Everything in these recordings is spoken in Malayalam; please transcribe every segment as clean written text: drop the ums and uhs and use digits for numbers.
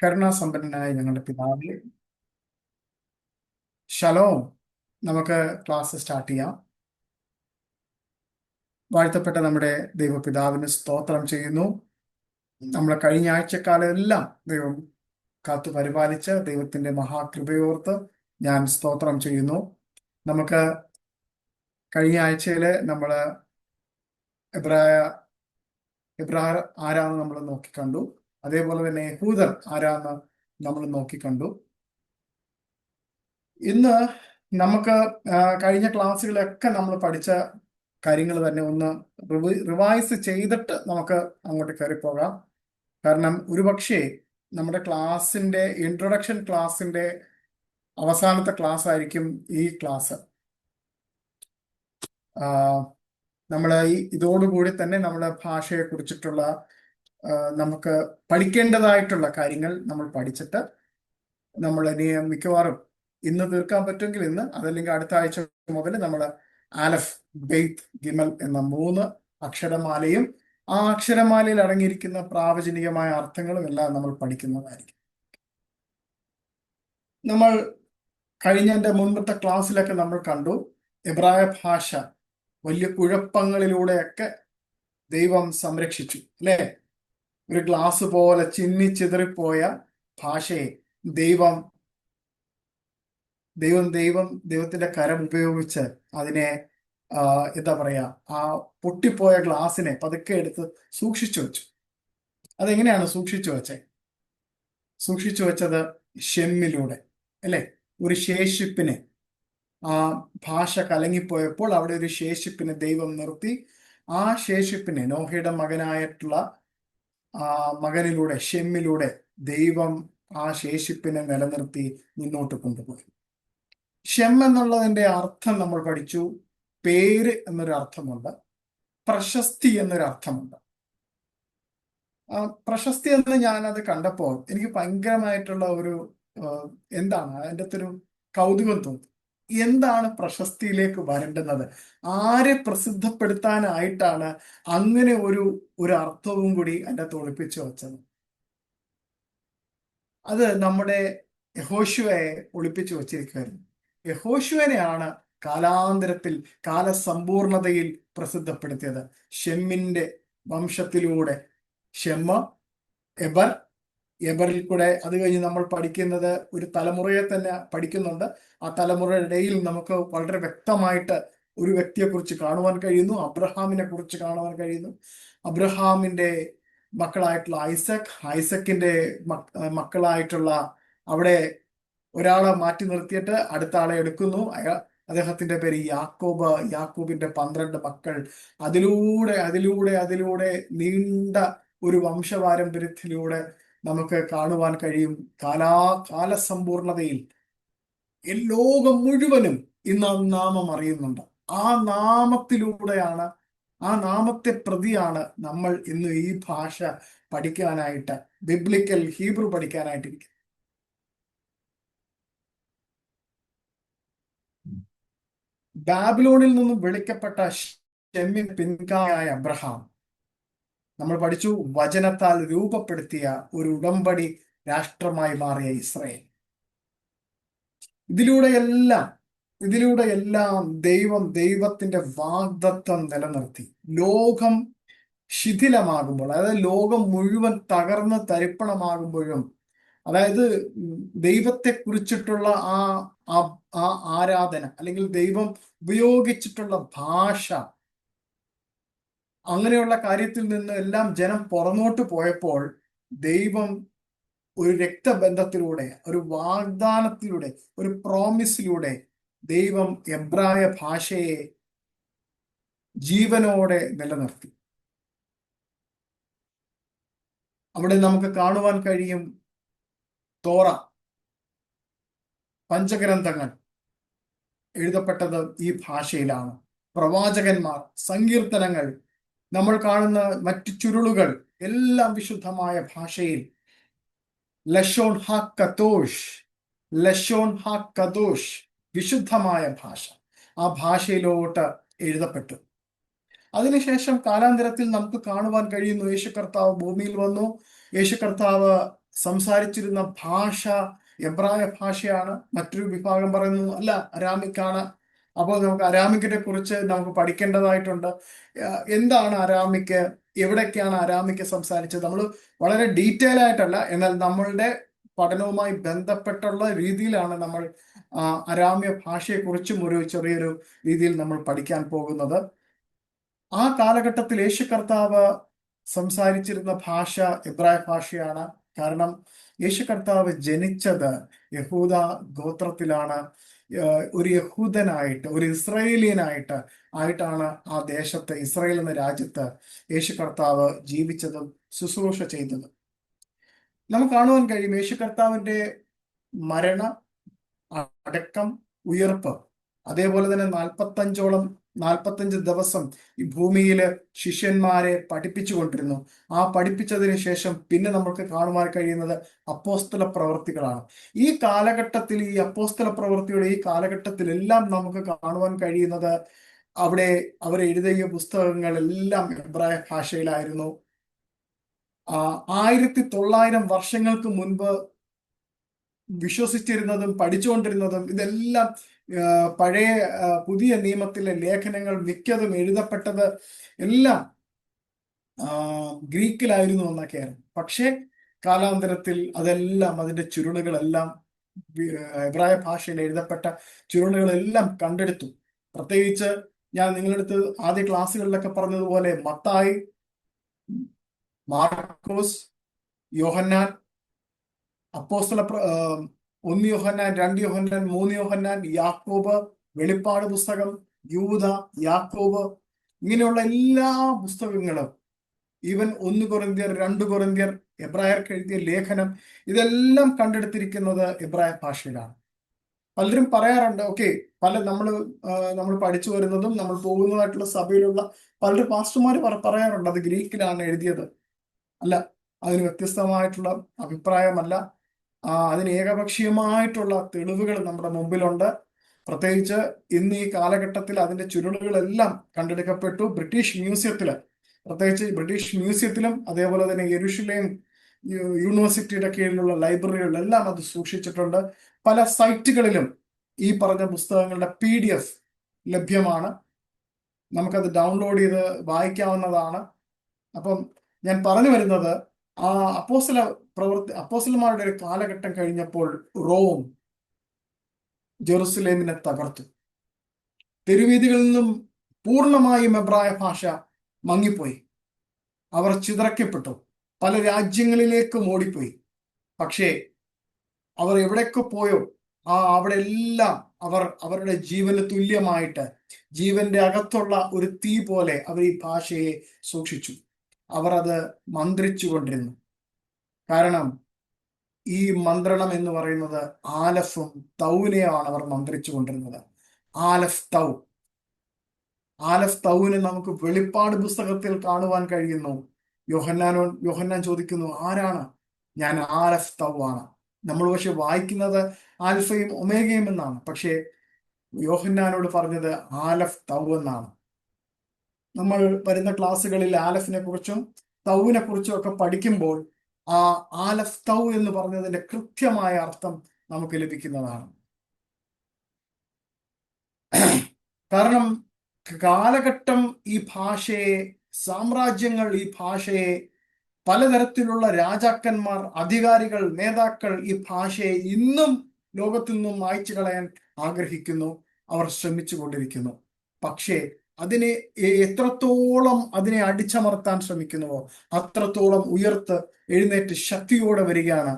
കരുണാസമ്പന്നനായ ഞങ്ങളുടെ പിതാവേ, ശലോം. നമുക്ക് ക്ലാസ് സ്റ്റാർട്ട് ചെയ്യാം. വാഴ്ത്തപ്പെട്ട നമ്മുടെ ദൈവപിതാവിന് സ്തോത്രം ചെയ്യുന്നു. നമ്മളെ കഴിഞ്ഞ ആഴ്ചക്കാലെല്ലാം ദൈവം കാത്തു പരിപാലിച്ച് ദൈവത്തിന്റെ മഹാകൃപയോർത്ത് ഞാൻ സ്തോത്രം ചെയ്യുന്നു. നമുക്ക് കഴിഞ്ഞ ആഴ്ചയില് നമ്മള് എബ്രായ എബ്രായർ ആരാന്ന് നമ്മൾ നോക്കിക്കണ്ടു. അതേപോലെ തന്നെ യഹൂദർ ആരാന്ന് നമ്മൾ നോക്കിക്കണ്ടു. ഇന്ന് നമുക്ക് കഴിഞ്ഞ ക്ലാസ്സുകളൊക്കെ നമ്മൾ പഠിച്ച കാര്യങ്ങൾ തന്നെ ഒന്ന് റിവൈസ് ചെയ്തിട്ട് നമുക്ക് അങ്ങോട്ട് കയറി പോകാം. കാരണം ഒരുപക്ഷെ നമ്മുടെ ക്ലാസ്സിന്റെ ഇൻട്രൊഡക്ഷൻ ക്ലാസ്സിന്റെ അവസാനത്തെ ക്ലാസ് ആയിരിക്കും ഈ ക്ലാസ്. നമ്മൾ ഇതോടുകൂടി തന്നെ നമ്മുടെ ഭാഷയെ കുറിച്ചിട്ടുള്ള നമുക്ക് പഠിക്കേണ്ടതായിട്ടുള്ള കാര്യങ്ങൾ നമ്മൾ പഠിച്ചിട്ട് നമ്മൾ ഇനി മിക്കവാറും ഇന്ന് തീർക്കാൻ പറ്റുമെങ്കിൽ ഇന്ന്, അതല്ലെങ്കിൽ അടുത്ത ആഴ്ച മുതൽ നമ്മൾ ആലഫ്, ബെയ്ത്ത്, ഗിമൽ എന്ന 3 അക്ഷരമാലയും ആ അക്ഷരമാലയിൽ അടങ്ങിയിരിക്കുന്ന പ്രാവചനികമായ അർത്ഥങ്ങളും എല്ലാം നമ്മൾ പഠിക്കുന്നതായിരിക്കും. നമ്മൾ കഴിഞ്ഞതിന്റെ മുൻപത്തെ ക്ലാസ്സിലൊക്കെ നമ്മൾ കണ്ടു, എബ്രായ ഭാഷ വലിയ കുഴപ്പങ്ങളിലൂടെയൊക്കെ ദൈവം സംരക്ഷിച്ചു, അല്ലേ? ഒരു ഗ്ലാസ് പോലെ ചിന്നിച്ചിതറിപ്പോയ ഭാഷയെ ദൈവത്തിന്റെ കരം ഉപയോഗിച്ച് അതിനെ എന്താ പറയാ, ആ പൊട്ടിപ്പോയ ഗ്ലാസിനെ പതുക്കെ എടുത്ത് സൂക്ഷിച്ചു വെച്ചു. അതെങ്ങനെയാണ് സൂക്ഷിച്ചു വെച്ചത്? ഷെമ്മിലൂടെ, അല്ലെ? ഒരു ശേഷിപ്പിനെ, ആ ഭാഷ കലങ്ങിപ്പോയപ്പോൾ അവിടെ ഒരു ശേഷിപ്പിനെ ദൈവം നിർത്തി. ആ ശേഷിപ്പിനെ നോഹയുടെ മകനായിട്ടുള്ള മകനിലൂടെ, ഷെമ്മിലൂടെ ദൈവം ആ ശേഷിപ്പിനെ നിലനിർത്തി മുന്നോട്ട് കൊണ്ടുപോയി. ഷെം എന്നുള്ളതിന്റെ അർത്ഥം നമ്മൾ പഠിച്ചു. പേര് എന്നൊരു അർത്ഥമുണ്ട്, പ്രശസ്തി എന്നൊരു അർത്ഥമുണ്ട്. പ്രശസ്തി എന്ന് ഞാനത് കണ്ടപ്പോൾ എനിക്ക് ഭയങ്കരമായിട്ടുള്ള ഒരു എന്താണ് അതിൻ്റെ അകത്തൊരു കൗതുകം തോന്നി. എന്താണ് പ്രശസ്തിയിലേക്ക് വരേണ്ടുന്നത്? ആരെ പ്രസിദ്ധപ്പെടുത്താനായിട്ടാണ് അങ്ങനെ ഒരു അർത്ഥവും കൂടി അതിൻ്റെ അകത്ത് ഒളിപ്പിച്ചു വെച്ചത്? അത് നമ്മുടെ യഹോശുവയെ ഒളിപ്പിച്ചു വച്ചിരിക്കുകയായിരുന്നു. യഹോശുവനെയാണ് കാലാന്തരത്തിൽ, കാലസമ്പൂർണതയിൽ പ്രസിദ്ധപ്പെടുത്തിയത്. ഷെമ്മിന്റെ വംശത്തിലൂടെ, ഷെമ്മ, എബറിൽ കൂടെ, അത് കഴിഞ്ഞ് നമ്മൾ പഠിക്കുന്നത് ഒരു തലമുറയെ തന്നെ പഠിക്കുന്നുണ്ട്. ആ തലമുറയുടെ ഇടയിൽ നമുക്ക് വളരെ വ്യക്തമായിട്ട് ഒരു വ്യക്തിയെക്കുറിച്ച് കാണുവാൻ കഴിയുന്നു. അബ്രഹാമിനെ കുറിച്ച് കാണുവാൻ കഴിയുന്നു. അബ്രഹാമിന്റെ മക്കളായിട്ടുള്ള ഐസക്കിന്റെ മക്കളായിട്ടുള്ള, അവിടെ ഒരാളെ മാറ്റി നിർത്തിയിട്ട് അടുത്ത ആളെ എടുക്കുന്നു. അദ്ദേഹത്തിന്റെ പേര് യാക്കോബ്. യാക്കോബിന്റെ 12 മക്കൾ. അതിലൂടെ നീണ്ട ഒരു വംശപാരമ്പര്യത്തിലൂടെ നമുക്ക് കാണുവാൻ കഴിയും. കാലസമ്പൂർണതയിൽ ലോകം മുഴുവനും ഇന്ന് ആ നാമം അറിയുന്നുണ്ട്. ആ നാമത്തിലൂടെയാണ്, ആ നാമത്തെ പ്രതിയാണ് നമ്മൾ ഇന്ന് ഈ ഭാഷ പഠിക്കാനായിട്ട്, ബിബ്ലിക്കൽ ഹീബ്രു പഠിക്കാനായിട്ടിരിക്കുന്നത്. ബാബിലോണിൽ നിന്നും വിളിക്കപ്പെട്ട ഷെമ്മിൻ പിൻഗാമിയായ അബ്രഹാം, നമ്മൾ പഠിച്ചു, വചനത്താൽ രൂപപ്പെടുത്തിയ ഒരു ഉടമ്പടി രാഷ്ട്രമായി മാറിയ ഇസ്രായേൽ. ഇതിലൂടെയെല്ലാം ദൈവത്തിന്റെ വാഗ്ദത്തം നിലനിർത്തി. ലോകം ശിഥിലമാകുമ്പോൾ, അതായത് ലോകം മുഴുവൻ തകർന്ന് തരിപ്പണമാകുമ്പോഴും, അതായത് ദൈവത്തെ കുറിച്ചിട്ടുള്ള ആ ആരാധന, അല്ലെങ്കിൽ ദൈവം ഉപയോഗിച്ചിട്ടുള്ള ഭാഷ, അങ്ങനെയുള്ള കാര്യത്തിൽ നിന്ന് എല്ലാം ജനം പുറന്നോട്ട് പോയപ്പോൾ ദൈവം ഒരു രക്തബന്ധത്തിലൂടെ, ഒരു വാഗ്ദാനത്തിലൂടെ, ഒരു പ്രോമിസിലൂടെ ദൈവം എബ്രായ ഭാഷയെ ജീവനോടെ നിലനിർത്തി. അവിടെ നമുക്ക് കാണുവാൻ കഴിയും, തോറ, പഞ്ചഗ്രന്ഥങ്ങൾ എഴുതപ്പെട്ടത് ഈ ഭാഷയിലാണ്. പ്രവാചകന്മാർ, സങ്കീർത്തനങ്ങൾ, നമ്മൾ കാണുന്ന മറ്റു ചുരുളുകൾ എല്ലാം വിശുദ്ധമായ ഭാഷയിൽ, ലഷോൺ ഹാ കദോഷ്, വിശുദ്ധമായ ഭാഷ, ആ ഭാഷയിലോട്ട് എഴുതപ്പെട്ടു. അതിനുശേഷം കാലാന്തരത്തിൽ നമുക്ക് കാണുവാൻ കഴിയുന്നു, യേശു കർത്താവ് ഭൂമിയിൽ വന്നു. യേശു കർത്താവ് സംസാരിച്ചിരുന്ന ഭാഷ എബ്രായ ഭാഷയാണ്. മറ്റൊരു വിഭാഗം പറയുന്നു അല്ല, അരാമിക്കാണ്. അപ്പോൾ നമുക്ക് അരാമിക്കിനെ കുറിച്ച് നമുക്ക് പഠിക്കേണ്ടതായിട്ടുണ്ട്. എന്താണ് അരാമിക്ക്, എവിടേക്കാണ് അരാമിക്ക് സംസാരിച്ചത്, നമ്മൾ വളരെ ഡീറ്റെയിൽ ആയിട്ടല്ല, എന്നാൽ നമ്മളുടെ പഠനവുമായി ബന്ധപ്പെട്ടുള്ള രീതിയിലാണ് നമ്മൾ അരാമ്യ ഭാഷയെക്കുറിച്ചും ഒരു ചെറിയൊരു രീതിയിൽ നമ്മൾ പഠിക്കാൻ പോകുന്നത്. ആ കാലഘട്ടത്തിൽ യേശു കർത്താവ് സംസാരിച്ചിരുന്ന ഭാഷ എബ്രായ ഭാഷയാണ്. കാരണം യേശു കർത്താവ് ജനിച്ചത് യഹൂദ ഗോത്രത്തിലാണ്. ഒരു യഹൂദനായിട്ട്, ഒരു ഇസ്രായേലിയനായിട്ടാണ് ആ ദേശത്ത്, ഇസ്രായേൽ എന്ന രാജ്യത്ത് യേശു കർത്താവ് ജീവിച്ചതും ശുശ്രൂഷ ചെയ്തതും. നമുക്ക് കാണുവാൻ കഴിയും യേശു കർത്താവിന്റെ മരണം, അടക്കം, ഉയർപ്പ്, അതേപോലെ തന്നെ 45 ദിവസം ഈ ഭൂമിയിൽ ശിഷ്യന്മാരെ പഠിപ്പിച്ചു കൊണ്ടിരുന്നു. ആ പഠിപ്പിച്ചതിന് ശേഷം പിന്നെ നമുക്ക് കാണുവാൻ കഴിയുന്നത് അപ്പോസ്തല പ്രവൃത്തികളാണ്. ഈ കാലഘട്ടത്തിൽ, ഈ അപ്പോസ്തല പ്രവൃത്തിയുടെ ഈ കാലഘട്ടത്തിലെല്ലാം നമുക്ക് കാണുവാൻ കഴിയുന്നത് അവിടെ അവർ എഴുതിയ പുസ്തകങ്ങളെല്ലാം എബ്രായ ഭാഷയിലായിരുന്നു. 1900 വർഷങ്ങൾക്ക് മുൻപ് വിശ്വസിച്ചിരുന്നതും പഠിച്ചുകൊണ്ടിരുന്നതും ഇതെല്ലാം പഴയ പുതിയ നിയമത്തിലെ ലേഖനങ്ങൾ മിക്കതും എഴുതപ്പെട്ടത് എല്ലാം ഗ്രീക്കിലായിരുന്നു എന്നൊക്കെയാണ്. പക്ഷേ കാലാന്തരത്തിൽ അതെല്ലാം, അതിന്റെ ചുരുളുകളെല്ലാം, എബ്രായ ഭാഷയിൽ എഴുതപ്പെട്ട ചുരുളുകളെല്ലാം കണ്ടെടുത്തു. പ്രത്യേകിച്ച് ഞാൻ നിങ്ങളടുത്ത് ആദ്യ ക്ലാസ്സുകളിലൊക്കെ പറഞ്ഞതുപോലെ മത്തായി, മാർക്കോസ്, യോഹന്നാൻ, അപ്പോസ്തല 1 യോഹന്നാൻ, 2 യോഹന്നാൻ, 3 യോഹന്നാൻ, യാക്കോബ്, വെളിപ്പാട് പുസ്തകം, യൂദ, യാക്കോബ്, ഇങ്ങനെയുള്ള എല്ലാ പുസ്തകങ്ങളും, ഈവൻ 1 കൊരിന്ത്യർ, 2 കൊരിന്ത്യർ, എബ്രായർക്ക് എഴുതിയ ലേഖനം, ഇതെല്ലാം കണ്ടെടുത്തിരിക്കുന്നത് എബ്രായ ഭാഷയിലാണ്. പലരും പറയാറുണ്ട്, ഓക്കെ, നമ്മൾ പഠിച്ചു വരുന്നതും നമ്മൾ പോകുന്നതായിട്ടുള്ള സഭയിലുള്ള പലരും പാസ്റ്റർമാർ പറയാറുണ്ട് അത് ഗ്രീക്കിലാണ് എഴുതിയത്. അല്ല, അതിന് വ്യത്യസ്തമായിട്ടുള്ള അഭിപ്രായമല്ല. അതിന് ഏകപക്ഷീയമായിട്ടുള്ള തെളിവുകൾ നമ്മുടെ മുമ്പിലുണ്ട്. പ്രത്യേകിച്ച് ഇന്ന് ഈ കാലഘട്ടത്തിൽ അതിന്റെ ചുരുളുകളെല്ലാം കണ്ടെടുക്കപ്പെട്ടു. ബ്രിട്ടീഷ് മ്യൂസിയത്തില്, പ്രത്യേകിച്ച് ബ്രിട്ടീഷ് മ്യൂസിയത്തിലും അതേപോലെ തന്നെ യെരുശലേം യൂണിവേഴ്സിറ്റിയുടെ കീഴിലുള്ള ലൈബ്രറികളിലെല്ലാം അത് സൂക്ഷിച്ചിട്ടുണ്ട്. പല സൈറ്റുകളിലും ഈ പറഞ്ഞ പുസ്തകങ്ങളുടെ PDF ലഭ്യമാണ്. നമുക്കത് ഡൗൺലോഡ് ചെയ്ത് വായിക്കാവുന്നതാണ്. അപ്പം ഞാൻ പറഞ്ഞു വരുന്നത്, ആ അപ്പോസ്തലന്മാരുടെ ഒരു കാലഘട്ടം കഴിഞ്ഞപ്പോൾ റോം ജെറുസലേമിനെ തകർത്തു. തെരുവീതികളിൽ നിന്നും പൂർണ്ണമായും എബ്രായ ഭാഷ മങ്ങിപ്പോയി. അവർ ചിതറയ്ക്കപ്പെട്ടു, പല രാജ്യങ്ങളിലേക്കും ഓടിപ്പോയി. പക്ഷേ അവർ എവിടേക്ക് പോയോ അവിടെ എല്ലാം അവർ അവരുടെ ജീവന് തുല്യമായിട്ട്, ജീവന്റെ അകത്തുള്ള ഒരു തീ പോലെ അവർ ഈ ഭാഷയെ സൂക്ഷിച്ചു. അവർ അത് മന്ത്രിച്ചു കൊണ്ടിരുന്നു. കാരണം ഈ മന്ത്രണം എന്ന് പറയുന്നത് ആലഫും തൗവിനെയാണ് അവർ മന്ത്രിച്ചു കൊണ്ടിരുന്നത്. ആലഫ് തൗവിനെ നമുക്ക് വെളിപ്പാട് പുസ്തകത്തിൽ കാണുവാൻ കഴിയുന്നു. യോഹന്നാൻ ചോദിക്കുന്നു, ആരാണ്? ഞാൻ ആലഫ് തൗ ആണ്. നമ്മൾ പക്ഷെ വായിക്കുന്നത് ആൽഫയും ഒമേഗയും എന്നാണ്. പക്ഷേ യോഹന്നാനോട് പറഞ്ഞത് ആലഫ് തൗ എന്നാണ്. നമ്മൾ വരുന്ന ക്ലാസ്സുകളിൽ ആലഫിനെ കുറിച്ചും തൗവിനെ കുറിച്ചും ഒക്കെ പഠിക്കുമ്പോൾ ആ ആലഫ് തൗ എന്ന് പറഞ്ഞതിന്റെ കൃത്യമായ അർത്ഥം നമുക്ക് ലഭിക്കുന്നതാണ്. കാരണം കാലഘട്ടം ഈ ഭാഷയെ, സാമ്രാജ്യങ്ങൾ ഈ ഭാഷയെ, പലതരത്തിലുള്ള രാജാക്കന്മാർ, അധികാരികൾ, നേതാക്കൾ ഈ ഭാഷയെ ഇന്നും ലോകത്തിൽ നിന്നും മായ്ച്ചു കളയാൻ ആഗ്രഹിക്കുന്നു. അവർ ശ്രമിച്ചു കൊണ്ടിരിക്കുന്നു. പക്ഷേ അതിനെ എത്രത്തോളം അതിനെ അടിച്ചമർത്താൻ ശ്രമിക്കുന്നുവോ അത്രത്തോളം എഴുന്നേറ്റ് ശക്തിയോടെ വരികയാണ്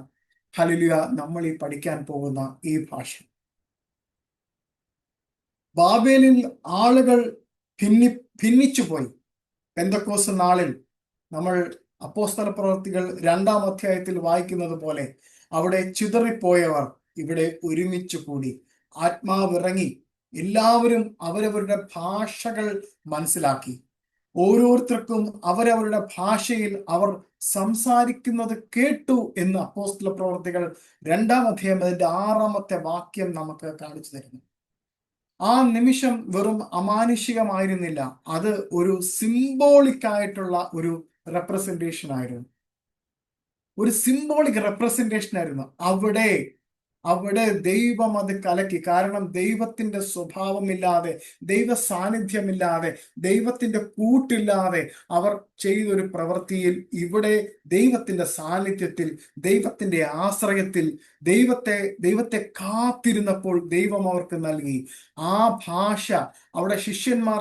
ഹല്ലേലൂയ നമ്മൾ ഈ പഠിക്കാൻ പോകുന്ന ഈ ഭാഷ. ബാബേലിൽ ആളുകൾ ഭിന്നിച്ചു പോയി. പെന്തക്കോസ്ത് നാളിൽ നമ്മൾ അപ്പോസ്തല പ്രവൃത്തികൾ 2-ാം അധ്യായത്തിൽ വായിക്കുന്നത് പോലെ അവിടെ ചിതറിപ്പോയവർ ഇവിടെ ഒരുമിച്ച് കൂടി, ആത്മാവിറങ്ങി, എല്ലാവരും അവരവരുടെ ഭാഷകൾ മനസ്സിലാക്കി. ഓരോരുത്തർക്കും അവരവരുടെ ഭാഷയിൽ അവർ സംസാരിക്കുന്നത് കേട്ടു എന്ന് അപ്പോസ്തല പ്രവൃത്തികൾ 2-ാം അധ്യായം അതിന്റെ 6-ാമത്തെ വാക്യം നമുക്ക് കാണിച്ചു തരുന്നു. ആ നിമിഷം വെറും അമാനുഷികമായിരുന്നില്ല, അത് ഒരു സിംബോളിക് ആയിട്ടുള്ള ഒരു റെപ്രസെന്റേഷൻ ആയിരുന്നു. ഒരു സിംബോളിക് റെപ്രസെന്റേഷൻ ആയിരുന്നു. അവിടെ അവിടെ ദൈവം അത് കലക്കി. കാരണം ദൈവത്തിന്റെ സ്വഭാവമില്ലാതെ, ദൈവ സാന്നിധ്യമില്ലാതെ, ദൈവത്തിന്റെ കൂട്ടില്ലാതെ അവർ ചെയ്തൊരു പ്രവൃത്തിയിൽ ഇവിടെ ദൈവത്തിന്റെ സാന്നിധ്യത്തിൽ, ദൈവത്തിന്റെ ആശ്രയത്തിൽ, ദൈവത്തെ കാത്തിരുന്നപ്പോൾ ദൈവം അവർക്ക് നൽകി ആ ഭാഷ. അവിടെ ശിഷ്യന്മാർ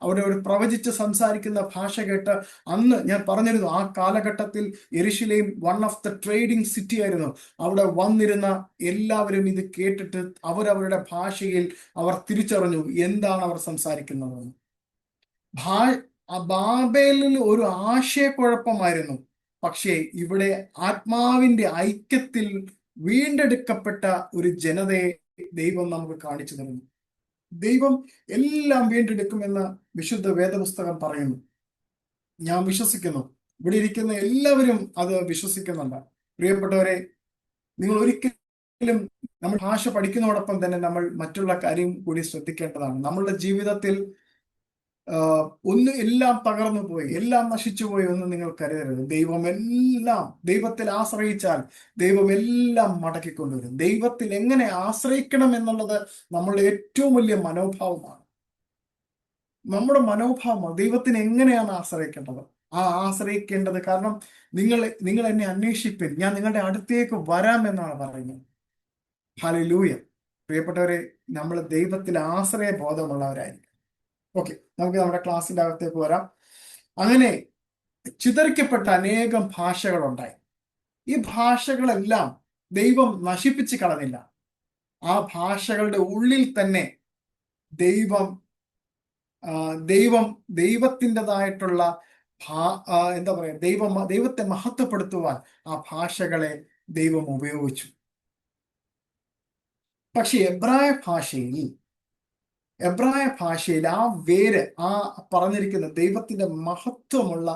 അവിടെ ഒരു പ്രവചിച്ച് സംസാരിക്കുന്ന ഭാഷ കേട്ട്, അന്ന് ഞാൻ പറഞ്ഞിരുന്നു, ആ കാലഘട്ടത്തിൽ യെരുശലേം one of the trading city ആയിരുന്നു. അവിടെ വന്നിരുന്ന എല്ലാവരും ഇത് കേട്ടിട്ട് അവരവരുടെ ഭാഷയിൽ അവർ തിരിച്ചറിഞ്ഞു എന്താണ് അവർ സംസാരിക്കുന്നത്. ബാബേലിൽ ഒരു ആശയക്കുഴപ്പമായിരുന്നു. പക്ഷേ ഇവിടെ ആത്മാവിന്റെ ഐക്യത്തിൽ വീണ്ടെടുക്കപ്പെട്ട ഒരു ജനതയെ ദൈവം നമുക്ക് കാണിച്ചു തരുന്നു. ദൈവം എല്ലാം വീണ്ടെടുക്കുമെന്ന് വിശുദ്ധ വേദപുസ്തകം പറയുന്നു. ഞാൻ വിശ്വസിക്കുന്നു, ഇവിടെ ഇരിക്കുന്ന എല്ലാവരും അത് വിശ്വസിക്കുന്നുണ്ട്. പ്രിയപ്പെട്ടവരെ, നിങ്ങൾ ഒരിക്കലും നമ്മൾ ഭാഷ പഠിക്കുന്നതോടൊപ്പം തന്നെ നമ്മൾ മറ്റുള്ള കാര്യം കൂടി ശ്രദ്ധിക്കേണ്ടതാണ്. നമ്മളുടെ ജീവിതത്തിൽ എല്ലാം തകർന്നു പോയി, എല്ലാം നശിച്ചു പോയി എന്ന് നിങ്ങൾ കരുതരുത്. ദൈവത്തിൽ ആശ്രയിച്ചാൽ ദൈവം എല്ലാം മടക്കിക്കൊണ്ടുവരും. ദൈവത്തിൽ എങ്ങനെ ആശ്രയിക്കണം എന്നുള്ളത് നമ്മളുടെ ഏറ്റവും വലിയ മനോഭാവമാണ്. നമ്മുടെ മനോഭാവമാണ് ദൈവത്തിന് എങ്ങനെയാണ് ആശ്രയിക്കേണ്ടത്. ആശ്രയിക്കേണ്ടത് കാരണം നിങ്ങൾ എന്നെ അന്വേഷിപ്പിൻ, ഞാൻ നിങ്ങളുടെ അടുത്തേക്ക് വരാം എന്നാണ് പറയുന്നത്. ഹല്ലേലൂയ. പ്രിയപ്പെട്ടവരെ, നമ്മൾ ദൈവത്തിൽ ആശ്രയ ബോധമുള്ളവരായിരിക്കും. ഓക്കെ, നമുക്ക് നമ്മുടെ ക്ലാസ്സിന്റെ അകത്തേക്ക് വരാം. അങ്ങനെ ചിതറിക്കപ്പെട്ട അനേകം ഭാഷകളുണ്ടായി. ഈ ഭാഷകളെല്ലാം ദൈവം നശിപ്പിച്ച് കളഞ്ഞില്ല. ആ ഭാഷകളുടെ ഉള്ളിൽ തന്നെ ദൈവത്തിൻ്റെതായിട്ടുള്ള എന്താ പറയാ, ദൈവത്തെ മഹത്വപ്പെടുത്തുവാൻ ആ ഭാഷകളെ ദൈവം ഉപയോഗിച്ചു. പക്ഷെ എബ്രായ ഭാഷയിൽ ആ വേര്, ആ പറഞ്ഞിരിക്കുന്ന ദൈവത്തിന്റെ മഹത്വമുള്ള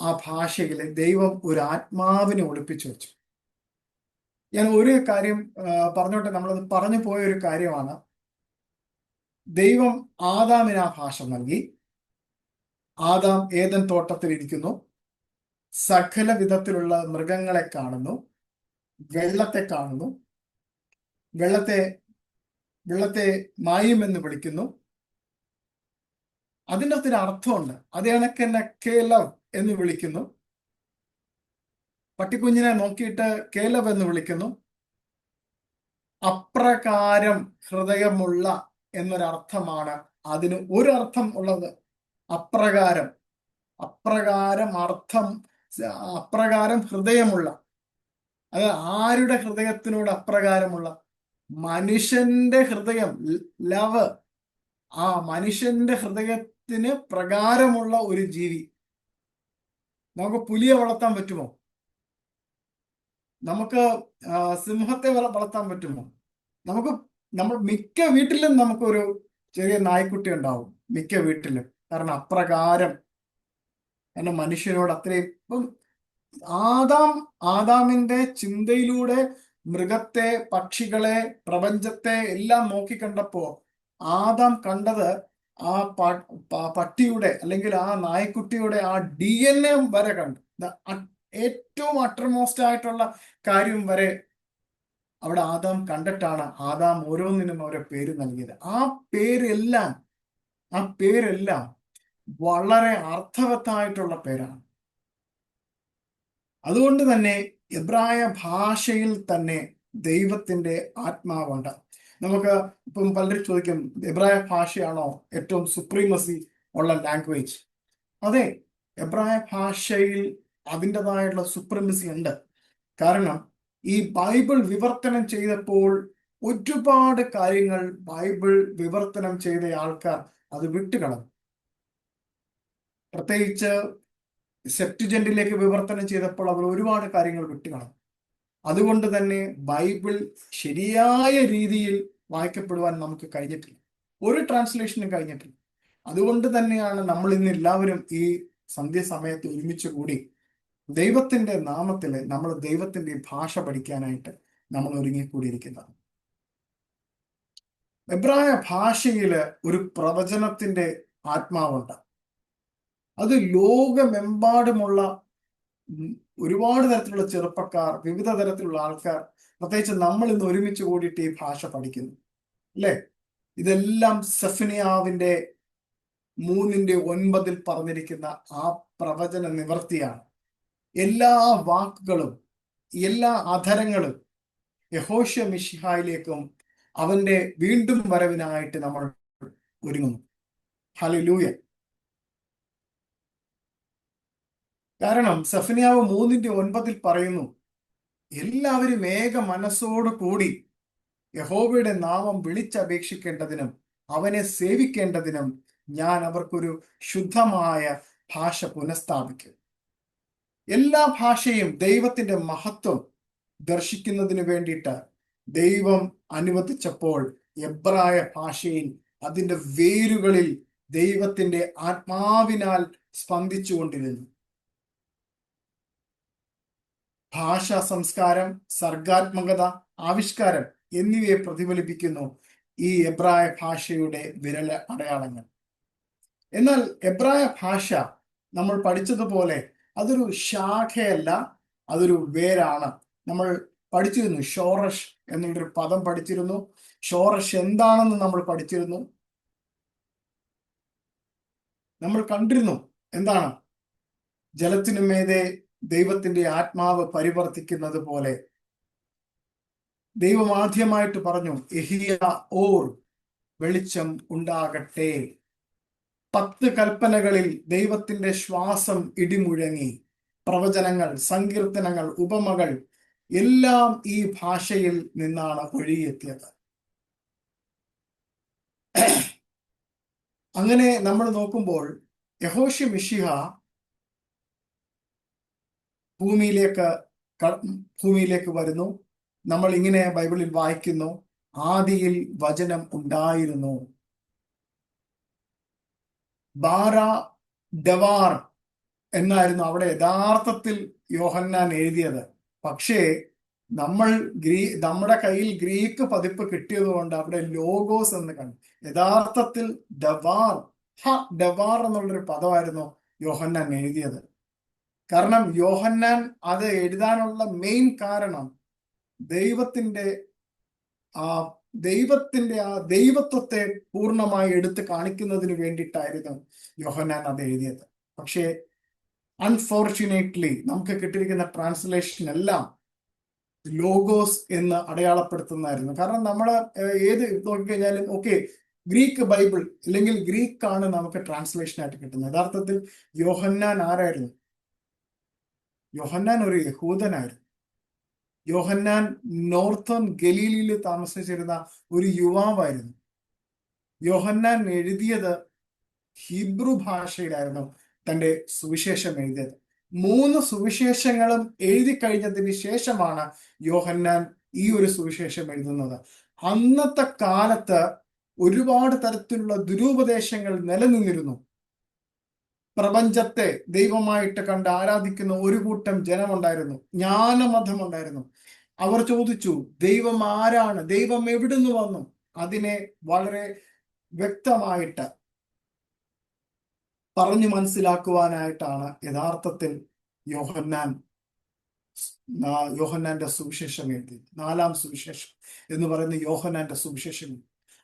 ആ ഭാഷയിൽ ദൈവം ഒരു ആത്മാവിനെ ഒളിപ്പിച്ചു വെച്ചു. ഞാൻ ഒരു കാര്യം പറഞ്ഞോട്ടെ, നമ്മളത് പറഞ്ഞു പോയ ഒരു കാര്യമാണ്. ദൈവം ആദാമിന് ആ ഭാഷ നൽകി. ആദാം ഏദൻ തോട്ടത്തിൽ ഇരിക്കുന്നു, സകല വിധത്തിലുള്ള മൃഗങ്ങളെ കാണുന്നു, വെള്ളത്തെ കാണുന്നു, വെള്ളത്തെ മായുമെന്ന് വിളിക്കുന്നു. അതിൻ്റെ അകത്തൊരു അർത്ഥമുണ്ട്. അത് കണക്ക് തന്നെ കേലവ് എന്ന് വിളിക്കുന്നു. പട്ടിക്കുഞ്ഞിനെ നോക്കിയിട്ട് കേലവ് എന്ന് വിളിക്കുന്നു. അപ്രകാരം ഹൃദയമുള്ള എന്നൊരർത്ഥമാണ് അതിന് ഒരു അർത്ഥം ഉള്ളത്. അപ്രകാരം ഹൃദയമുള്ള. അത് ആരുടെ ഹൃദയത്തിനോട് അപ്രകാരമുള്ള? മനുഷ്യന്റെ ഹൃദയം, ലവ്. ആ മനുഷ്യന്റെ ഹൃദയത്തിന് പ്രകാരമുള്ള ഒരു ജീവി. നമുക്ക് പുലിയെ വളർത്താൻ പറ്റുമോ? നമുക്ക് സിംഹത്തെ വളർത്താൻ പറ്റുമോ? നമ്മൾ മിക്ക വീട്ടിലും നമുക്കൊരു ചെറിയ നായ്ക്കുട്ടി ഉണ്ടാവും, മിക്ക വീട്ടിലും. കാരണം മനുഷ്യനോട് അത്രയും. ഇപ്പം ആദാമിന്റെ ചിന്തയിലൂടെ മൃഗത്തെ, പക്ഷികളെ, പ്രപഞ്ചത്തെ എല്ലാം നോക്കിക്കണ്ടപ്പോ ആദാം കണ്ടത് ആ പട്ടിയുടെ അല്ലെങ്കിൽ ആ നായ്ക്കുട്ടിയുടെ ആ DNA വരെ കണ്ടു. ഏറ്റവും അട്ടർമോസ്റ്റ് ആയിട്ടുള്ള കാര്യം വരെ അവിടെ ആദാം കണ്ടിട്ടാണ് ആദാം ഓരോന്നിനും ഓരോ പേര് നൽകിയത്. ആ പേരെല്ലാം വളരെ അർത്ഥവത്തായിട്ടുള്ള പേരാണ്. അതുകൊണ്ട് തന്നെ എബ്രായ ഭാഷയിൽ തന്നെ ദൈവത്തിന്റെ ആത്മാവുണ്ട്. നമുക്ക് ഇപ്പം പലരും ചോദിക്കും, എബ്രായ ഭാഷയാണോ ഏറ്റവും സുപ്രീമസി ഉള്ള ലാംഗ്വേജ്? അതെ, എബ്രായ ഭാഷയിൽ അതിൻ്റെതായുള്ള സുപ്രീമസി ഉണ്ട്. കാരണം ഈ ബൈബിൾ വിവർത്തനം ചെയ്തപ്പോൾ ഒരുപാട് കാര്യങ്ങൾ ബൈബിൾ വിവർത്തനം ചെയ്ത ആൾക്കാർ അത് വിട്ടുകളഞ്ഞു. പ്രത്യേകിച്ച് സെപ്റ്റുജന്റിലേക്ക് വിവർത്തനം ചെയ്തപ്പോൾ അവർ ഒരുപാട് കാര്യങ്ങൾ വിട്ടുകളഞ്ഞു. അതുകൊണ്ട് തന്നെ ബൈബിൾ ശരിയായ രീതിയിൽ വായിക്കപ്പെടുവാൻ നമുക്ക് കഴിഞ്ഞിട്ടില്ല, ഒരു ട്രാൻസ്ലേഷനും കഴിഞ്ഞിട്ടില്ല. അതുകൊണ്ട് തന്നെയാണ് നമ്മൾ ഇന്ന് എല്ലാവരും ഈ സന്ധ്യാസമയത്ത് ഒരുമിച്ച് കൂടി ദൈവത്തിന്റെ നാമത്തില് നമ്മൾ ദൈവത്തിന്റെ ഭാഷ പഠിക്കാനായിട്ട് നമ്മൾ ഒരുങ്ങിക്കൂടിയിരിക്കുന്നത്. എബ്രായ ഭാഷയില് ഒരു പ്രവചനത്തിന്റെ ആത്മാവുണ്ട്. അത് ലോകമെമ്പാടുമുള്ള ഒരുപാട് തരത്തിലുള്ള ചെറുപ്പക്കാർ, വിവിധ തരത്തിലുള്ള ആൾക്കാർ, പ്രത്യേകിച്ച് നമ്മൾ ഇന്ന് ഒരുമിച്ച് കൂടിയിട്ട് ഈ ഭാഷ പഠിക്കുന്നു, അല്ലേ? ഇതെല്ലാം സെഫനിയാവിന്റെ 3:9 പറഞ്ഞിരിക്കുന്ന ആ പ്രവചന നിവർത്തിയാണ്. എല്ലാ വാക്കുകളും എല്ലാ അധരങ്ങളും യഹോശുവ മിശിഹായിലേക്കും അവന്റെ വീണ്ടും വരവിനായിട്ട് നമ്മൾ ഒരുങ്ങുന്നു. ഹല്ലേലൂയ. കാരണം സെഫനിയാവ് 3:9 പറയുന്നു, എല്ലാവരും ഏക മനസ്സോടു കൂടി യഹോവയുടെ നാമം വിളിച്ചപേക്ഷിക്കേണ്ടതിനും അവനെ സേവിക്കേണ്ടതിനും ഞാൻ അവർക്കൊരു ശുദ്ധമായ ഭാഷ പുനഃസ്ഥാപിക്കും. എല്ലാ ഭാഷയും ദൈവത്തിന്റെ മഹത്വം ദർശിക്കുന്നതിന് വേണ്ടിയിട്ട് ദൈവം അനുവദിച്ചപ്പോൾ എബ്രായ ഭാഷയിൽ അതിന്റെ വേരുകളിൽ ദൈവത്തിന്റെ ആത്മാവിനാൽ സ്പന്ദിച്ചുകൊണ്ടിരുന്നു. ഭാഷാ സംസ്കാരം, സർഗാത്മകത, ആവിഷ്കാരം എന്നിവയെ പ്രതിഫലിപ്പിക്കുന്നു ഈ എബ്രായ ഭാഷയുടെ വിരൽ അടയാളങ്ങൾ. എന്നാൽ എബ്രായ ഭാഷ നമ്മൾ പഠിച്ചതുപോലെ അതൊരു ശാഖയല്ല, അതൊരു വേരാണ്. നമ്മൾ പഠിച്ചിരുന്നു, ഷോറഷ് എന്നുള്ളൊരു പദം പഠിച്ചിരുന്നു. ഷോറഷ് എന്താണെന്ന് നമ്മൾ പഠിച്ചിരുന്നു. നമ്മൾ കണ്ടിരുന്നു എന്താണ് ജലത്തിനു മേതെ ദൈവത്തിന്റെ ആത്മാവ് പരിവർത്തിക്കുന്നത് പോലെ. ദൈവം ആദ്യമായിട്ട് പറഞ്ഞു, എഹിയ ഓർ, വെളിച്ചം ഉണ്ടാകട്ടെ. 10 കൽപ്പനകളിൽ ദൈവത്തിന്റെ ശ്വാസം ഇടിമുഴങ്ങി. പ്രവചനങ്ങൾ, സങ്കീർത്തനങ്ങൾ, ഉപമകൾ എല്ലാം ഈ ഭാഷയിൽ നിന്നാണ് ഒഴുകിയെത്തിയത്. അങ്ങനെ നമ്മൾ നോക്കുമ്പോൾ യഹോശുവ മിശിഹ ഭൂമിയിലേക്ക് വരുന്നു. നമ്മൾ ഇങ്ങനെ ബൈബിളിൽ വായിക്കുന്നു, ആദിയിൽ വചനം ഉണ്ടായിരുന്നു. ബാര ഡവാർ എന്നായിരുന്നു അവിടെ യഥാർത്ഥത്തിൽ യോഹന്നാൻ എഴുതിയത്. പക്ഷേ നമ്മുടെ കയ്യിൽ ഗ്രീക്ക് പതിപ്പ് കിട്ടിയത് കൊണ്ട് അവിടെ ലോഗോസ് എന്ന് കണ്ടു. യഥാർത്ഥത്തിൽ ഡവാർ എന്നുള്ളൊരു പദമായിരുന്നു യോഹന്നാൻ എഴുതിയത്. കാരണം യോഹന്നാൻ അത് എഴുതാനുള്ള മെയിൻ കാരണം ദൈവത്തിന്റെ ആ ദൈവത്വത്തെ പൂർണ്ണമായി എടുത്ത് കാണിക്കുന്നതിന് വേണ്ടിയിട്ടായിരുന്നു യോഹന്നാൻ അത് എഴുതിയത്. പക്ഷേ അൺഫോർച്ചുനേറ്റ്ലി നമുക്ക് കിട്ടിയിരിക്കുന്ന ട്രാൻസ്ലേഷൻ എല്ലാം ലോഗോസ് എന്ന് അടയാളപ്പെടുത്തുന്നതായിരുന്നു. കാരണം നമ്മൾ ഏത് നോക്കിക്കഴിഞ്ഞാലും ഓക്കെ, ഗ്രീക്ക് ബൈബിൾ അല്ലെങ്കിൽ ഗ്രീക്കാണ് നമുക്ക് ട്രാൻസ്ലേഷൻ ആയിട്ട് കിട്ടുന്നത്. യഥാർത്ഥത്തിൽ യോഹന്നാൻ ആരായിരുന്നു? യോഹന്നാൻ ഒരു യഹൂദനായിരുന്നു. യോഹന്നാൻ നോർത്തേൺ ഗലീലിയിൽ താമസിച്ചിരുന്ന ഒരു യുവാവായിരുന്നു. യോഹന്നാൻ എഴുതിയത് ഹീബ്രു ഭാഷയിലായിരുന്നു തന്റെ സുവിശേഷം എഴുതിയത്. 3 സുവിശേഷങ്ങളും എഴുതി കഴിഞ്ഞതിന് ശേഷമാണ് യോഹന്നാൻ ഈ ഒരു സുവിശേഷം എഴുതുന്നത്. അന്നത്തെ കാലത്ത് ഒരുപാട് തരത്തിലുള്ള ദുരുപദേശങ്ങൾ നിലനിന്നിരുന്നു. പ്രപഞ്ചത്തെ ദൈവമായിട്ട് കണ്ട് ആരാധിക്കുന്ന ഒരു കൂട്ടം ജനമുണ്ടായിരുന്നു, ജ്ഞാനമതമുണ്ടായിരുന്നു. അവർ ചോദിച്ചു, ദൈവം ആരാണ്? ദൈവം എവിടുന്ന് വന്നു? അതിനെ വളരെ വ്യക്തമായിട്ട് പറഞ്ഞു മനസ്സിലാക്കുവാനായിട്ടാണ് യഥാർത്ഥത്തിൽ യോഹന്നാന്റെ സുവിശേഷം എഴുതി. 4-ാം സുവിശേഷം എന്ന് പറയുന്ന യോഹന്നാന്റെ സുവിശേഷം.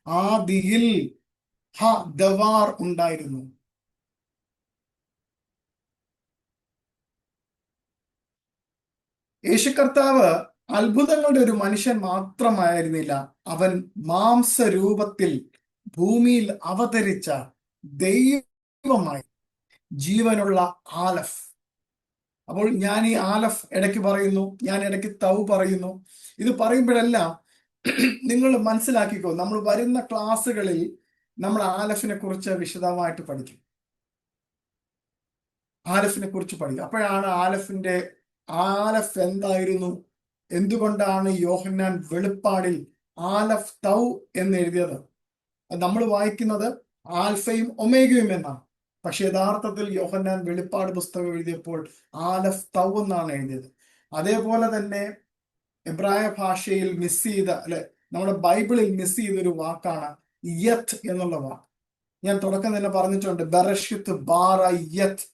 ആദിയിൽ ദവാർ ഉണ്ടായിരുന്നു. യേശു കർത്താവ് അത്ഭുതങ്ങളുടെ ഒരു മനുഷ്യൻ മാത്രമായിരുന്നില്ല, അവൻ മാംസരൂപത്തിൽ ഭൂമിയിൽ അവതരിച്ച ദൈവമായി, ജീവനുള്ള ആലഫ്. അപ്പോൾ ഞാൻ ഈ ആലഫ് ഇടയ്ക്ക് പറയുന്നു, ഞാൻ ഇടയ്ക്ക് തൗ പറയുന്നു. ഇത് പറയുമ്പോഴെല്ലാം നിങ്ങൾ മനസ്സിലാക്കിക്കോ, നമ്മൾ വരുന്ന ക്ലാസ്സുകളിൽ നമ്മൾ ആലഫിനെ കുറിച്ച് വിശദമായിട്ട് പഠിക്കും. ആലഫിനെ കുറിച്ച് പഠിക്കും. അപ്പോഴാണ് ആലഫ് എന്തായിരുന്നു, എന്തുകൊണ്ടാണ് യോഹന്നാൻ വെളിപ്പാടിൽ ആലഫ് തൗ എന്ന് എഴുതിയത്? നമ്മൾ വായിക്കുന്നത് ആൽഫയും ഒമേഗയും എന്നാണ്. പക്ഷെ യഥാർത്ഥത്തിൽ യോഹന്നാൻ വെളിപ്പാട് പുസ്തകം എഴുതിയപ്പോൾ ആലഫ് തൗ എന്നാണ് എഴുതിയത്. അതേപോലെ തന്നെ എബ്രായ ഭാഷയിൽ മിസ് ചെയ്ത, നമ്മുടെ ബൈബിളിൽ മിസ് ചെയ്തൊരു വാക്കാണ് യത്ത് എന്നുള്ള വാക്ക്. ഞാൻ തുടക്കം തന്നെ പറഞ്ഞിട്ടുണ്ട്, ബറഷിത്ത് ബാറ യത്ത്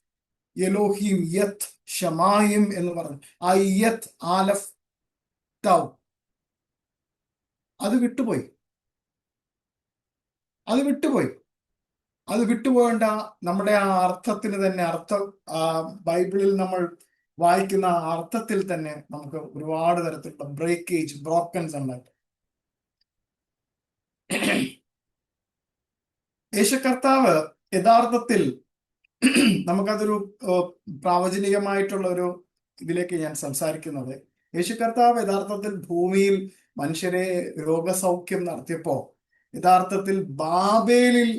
എലോഹിം യത്ത് ഷമായിം എന്ന് പറഞ്ഞു. ആ യത്ത് ആലഫ് തൗ അത് വിട്ടുപോയി. അത് വിട്ടുപോയി. അത് വിട്ടുപോകേണ്ട. നമ്മുടെ ആ അർത്ഥത്തിന് തന്നെ അർത്ഥം, ബൈബിളിൽ നമ്മൾ വായിക്കുന്ന ആ അർത്ഥത്തിൽ തന്നെ നമുക്ക് ഒരുപാട് തരത്തിലുള്ള ബ്രേക്കേജ്, ബ്രോക്കൻസ് ഉണ്ടായിട്ട്. യേശു കർത്താവ് യഥാർത്ഥത്തിൽ നമുക്കതൊരു പ്രാവചനികമായിട്ടുള്ള ഒരു ഇതിലേക്ക് ഞാൻ സംസാരിക്കുന്നത്. യേശു കർത്താവ് യഥാർത്ഥത്തിൽ ഭൂമിയിൽ മനുഷ്യരെ രോഗസൗഖ്യം നടത്തിയപ്പോ യഥാർത്ഥത്തിൽ ബാബേലിൽ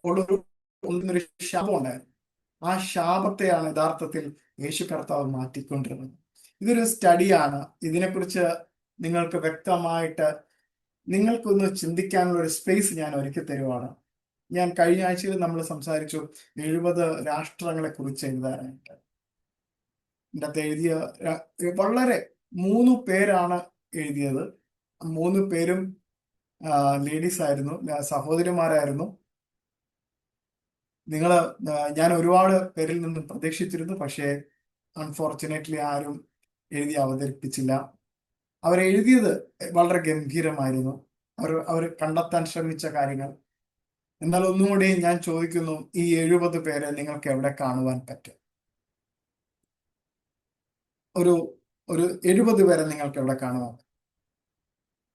ഉള്ളൊരു ശാപം ഉണ്ടായിരുന്നു. ആ ശാപത്തെയാണ് യഥാർത്ഥത്തിൽ യേശു കർത്താവ് മാറ്റിക്കൊണ്ടിരുന്നത്. ഇതൊരു സ്റ്റഡിയാണ്. ഇതിനെക്കുറിച്ച് നിങ്ങൾക്ക് വ്യക്തമായിട്ട് നിങ്ങൾക്കൊന്ന് ചിന്തിക്കാനുള്ള ഒരു സ്പേസ് ഞാൻ ഒരുക്കി തരുവാണ്. ഞാൻ കഴിഞ്ഞ ആഴ്ചയിൽ നമ്മൾ സംസാരിച്ചു 70 രാഷ്ട്രങ്ങളെ കുറിച്ച് എഴുതാനായിട്ട്. എൻ്റെ അകത്ത് എഴുതിയ വളരെ 3 പേരാണ് എഴുതിയത്. 3 പേരും ലേഡീസ് ആയിരുന്നു, സഹോദരിമാരായിരുന്നു. ഞാൻ ഒരുപാട് പേരിൽ നിന്നും പ്രതീക്ഷിച്ചിരുന്നു, പക്ഷേ അൺഫോർച്ചുനേറ്റ്ലി ആരും എഴുതി അവതരിപ്പിച്ചില്ല. അവരെഴുതിയത് വളരെ ഗംഭീരമായിരുന്നു. അവർ കണ്ടെത്താൻ ശ്രമിച്ച കാര്യങ്ങൾ. എന്നാൽ ഒന്നുകൂടി ഞാൻ ചോദിക്കുന്നു, ഈ 70 പേരെ നിങ്ങൾക്ക് എവിടെ കാണുവാൻ പറ്റും? ഒരു 70 പേരെ നിങ്ങൾക്ക് എവിടെ കാണുവാൻ?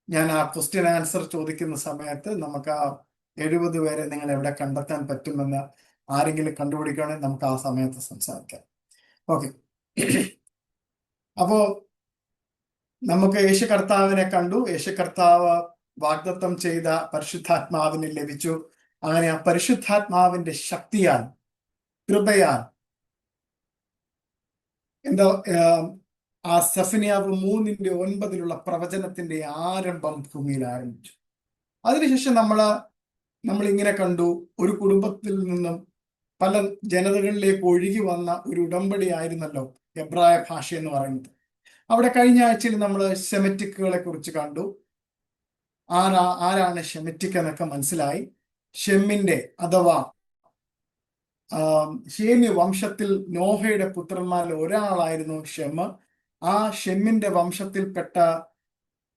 ഞാൻ ആ ക്വസ്റ്റ്യൻ ആൻസർ ചോദിക്കുന്ന സമയത്ത് നമുക്ക് ആ 70 പേരെ നിങ്ങൾ എവിടെ കണ്ടെത്താൻ പറ്റുമെന്ന് ആരെങ്കിലും കണ്ടുപിടിക്കുകയാണെങ്കിൽ നമുക്ക് ആ സമയത്ത് സംസാരിക്കാം. ഓക്കെ. അപ്പോ നമുക്ക് യേശു കർത്താവിനെ കണ്ടു. യേശു കർത്താവ് വാഗ്ദത്തം ചെയ്ത പരിശുദ്ധാത്മാവിനെ ലഭിച്ചു. അങ്ങനെ ആ പരിശുദ്ധാത്മാവിന്റെ ശക്തിയാൽ, കൃപയാൽ എന്താ ആ സെഫനിയാവ് 3:9 പ്രവചനത്തിന്റെ ആരംഭം ഭൂമിയിൽ ആരംഭിച്ചു. അതിനുശേഷം നമ്മൾ ഇങ്ങനെ കണ്ടു, ഒരു കുടുംബത്തിൽ നിന്നും പല ജനതകളിലേക്ക് ഒഴുകി വന്ന ഒരു ഉടമ്പടി ആയിരുന്നല്ലോ എബ്രായ ഭാഷ എന്ന് പറയുന്നത്. അവിടെ കഴിഞ്ഞ ആഴ്ചയിൽ നമ്മൾ സെമറ്റിക്കുകളെ കുറിച്ച് കണ്ടു. ആരാണ് ഷെമറ്റിക് എന്നൊക്കെ മനസ്സിലായി. ഷെമ്മിന്റെ അഥവാ ഷേമ്യ വംശത്തിൽ നോഹയുടെ പുത്രന്മാരിൽ ഒരാളായിരുന്നു ഷെമ്മ്. ആ ഷെമ്മിന്റെ വംശത്തിൽപ്പെട്ട,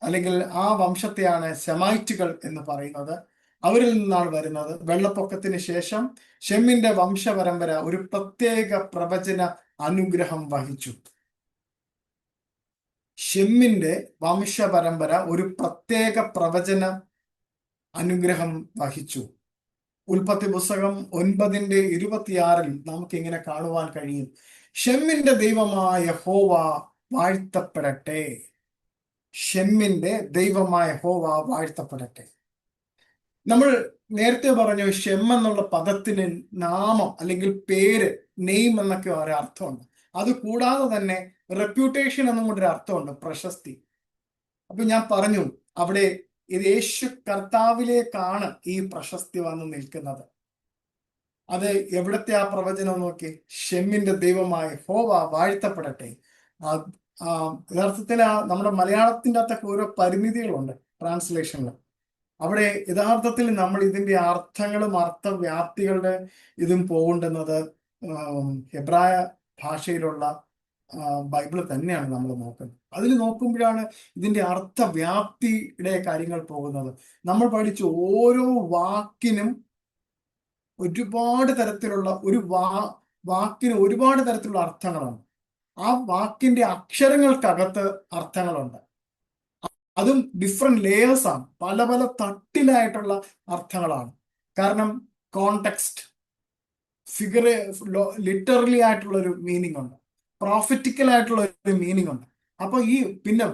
അല്ലെങ്കിൽ ആ വംശത്തെയാണ് സെമൈറ്റുകൾ എന്ന് പറയുന്നത്. അവരിൽ നിന്നാണ് വരുന്നത്. വെള്ളപ്പൊക്കത്തിന് ശേഷം ഷെമ്മിന്റെ വംശപരമ്പര ഒരു പ്രത്യേക പ്രവചന അനുഗ്രഹം വഹിച്ചു. ഷെമ്മിന്റെ വംശപരമ്പര ഒരു പ്രത്യേക പ്രവചന അനുഗ്രഹം വഹിച്ചു. ഉൽപ്പത്തി പുസ്തകം 9:26 നമുക്ക് ഇങ്ങനെ കാണുവാൻ കഴിയും, ഷെമ്മിന്റെ ദൈവമായ യഹോവ വാഴ്ത്തപ്പെടട്ടെ. ഷെമ്മിന്റെ ദൈവമായ യഹോവ വാഴ്ത്തപ്പെടട്ടെ. നമ്മൾ നേരത്തെ പറഞ്ഞു, ഷെം എന്നുള്ള പദത്തിന് നാമം അല്ലെങ്കിൽ പേര്, നെയിം എന്നൊക്കെ ഒരു അർത്ഥമുണ്ട്. അത് കൂടാതെ തന്നെ റെപ്യൂട്ടേഷൻ എന്നും കൂടെ ഒരു അർത്ഥമുണ്ട്, പ്രശസ്തി. അപ്പൊ ഞാൻ പറഞ്ഞു, അവിടെ ഇത് യേശു കർത്താവിലേക്കാണ് ഈ പ്രശസ്തി വന്ന് നിൽക്കുന്നത്. അത് എവിടത്തെ ആ പ്രവചനം നോക്കി, ഷെമ്മിന്റെ ദൈവമായ യഹോവ വാഴ്ത്തപ്പെടട്ടെ. യഥാർത്ഥത്തിൽ നമ്മുടെ മലയാളത്തിന്റെ അകത്തൊക്കെ ഓരോ പരിമിതികളുണ്ട് ട്രാൻസ്ലേഷനിൽ. അവിടെ യഥാർത്ഥത്തിൽ നമ്മൾ ഇതിന്റെ അർത്ഥങ്ങളും അർത്ഥവ്യാപ്തികളുടെ ഇതും പോകേണ്ടുന്നത് ഹെബ്രായ ഭാഷയിലുള്ള ബൈബിള് തന്നെയാണ് നമ്മൾ നോക്കുന്നത്. അതിൽ നോക്കുമ്പോഴാണ് ഇതിന്റെ അർത്ഥവ്യാപ്തിയുടെ കാര്യങ്ങൾ പോകുന്നത്. നമ്മൾ പഠിച്ച ഓരോ വാക്കിനും ഒരുപാട് തരത്തിലുള്ള വാക്കിന് ഒരുപാട് തരത്തിലുള്ള അർത്ഥങ്ങളുണ്ട്. ആ വാക്കിന്റെ അക്ഷരങ്ങൾക്കകത്ത് അർത്ഥങ്ങളുണ്ട്. അതും ഡിഫറെന്റ് ലേയേഴ്സ് ആണ്, പല പല തട്ടിലായിട്ടുള്ള അർത്ഥങ്ങളാണ്. കാരണം കോണ്ടെക്സ്റ്റ്, ഫിഗർ, ലിറ്ററലി ആയിട്ടുള്ള ഒരു മീനിങ് ഉണ്ട്, പ്രോഫിറ്റിക്കൽ ആയിട്ടുള്ള ഒരു മീനിങ് ഉണ്ട്. അപ്പൊ പിന്നെ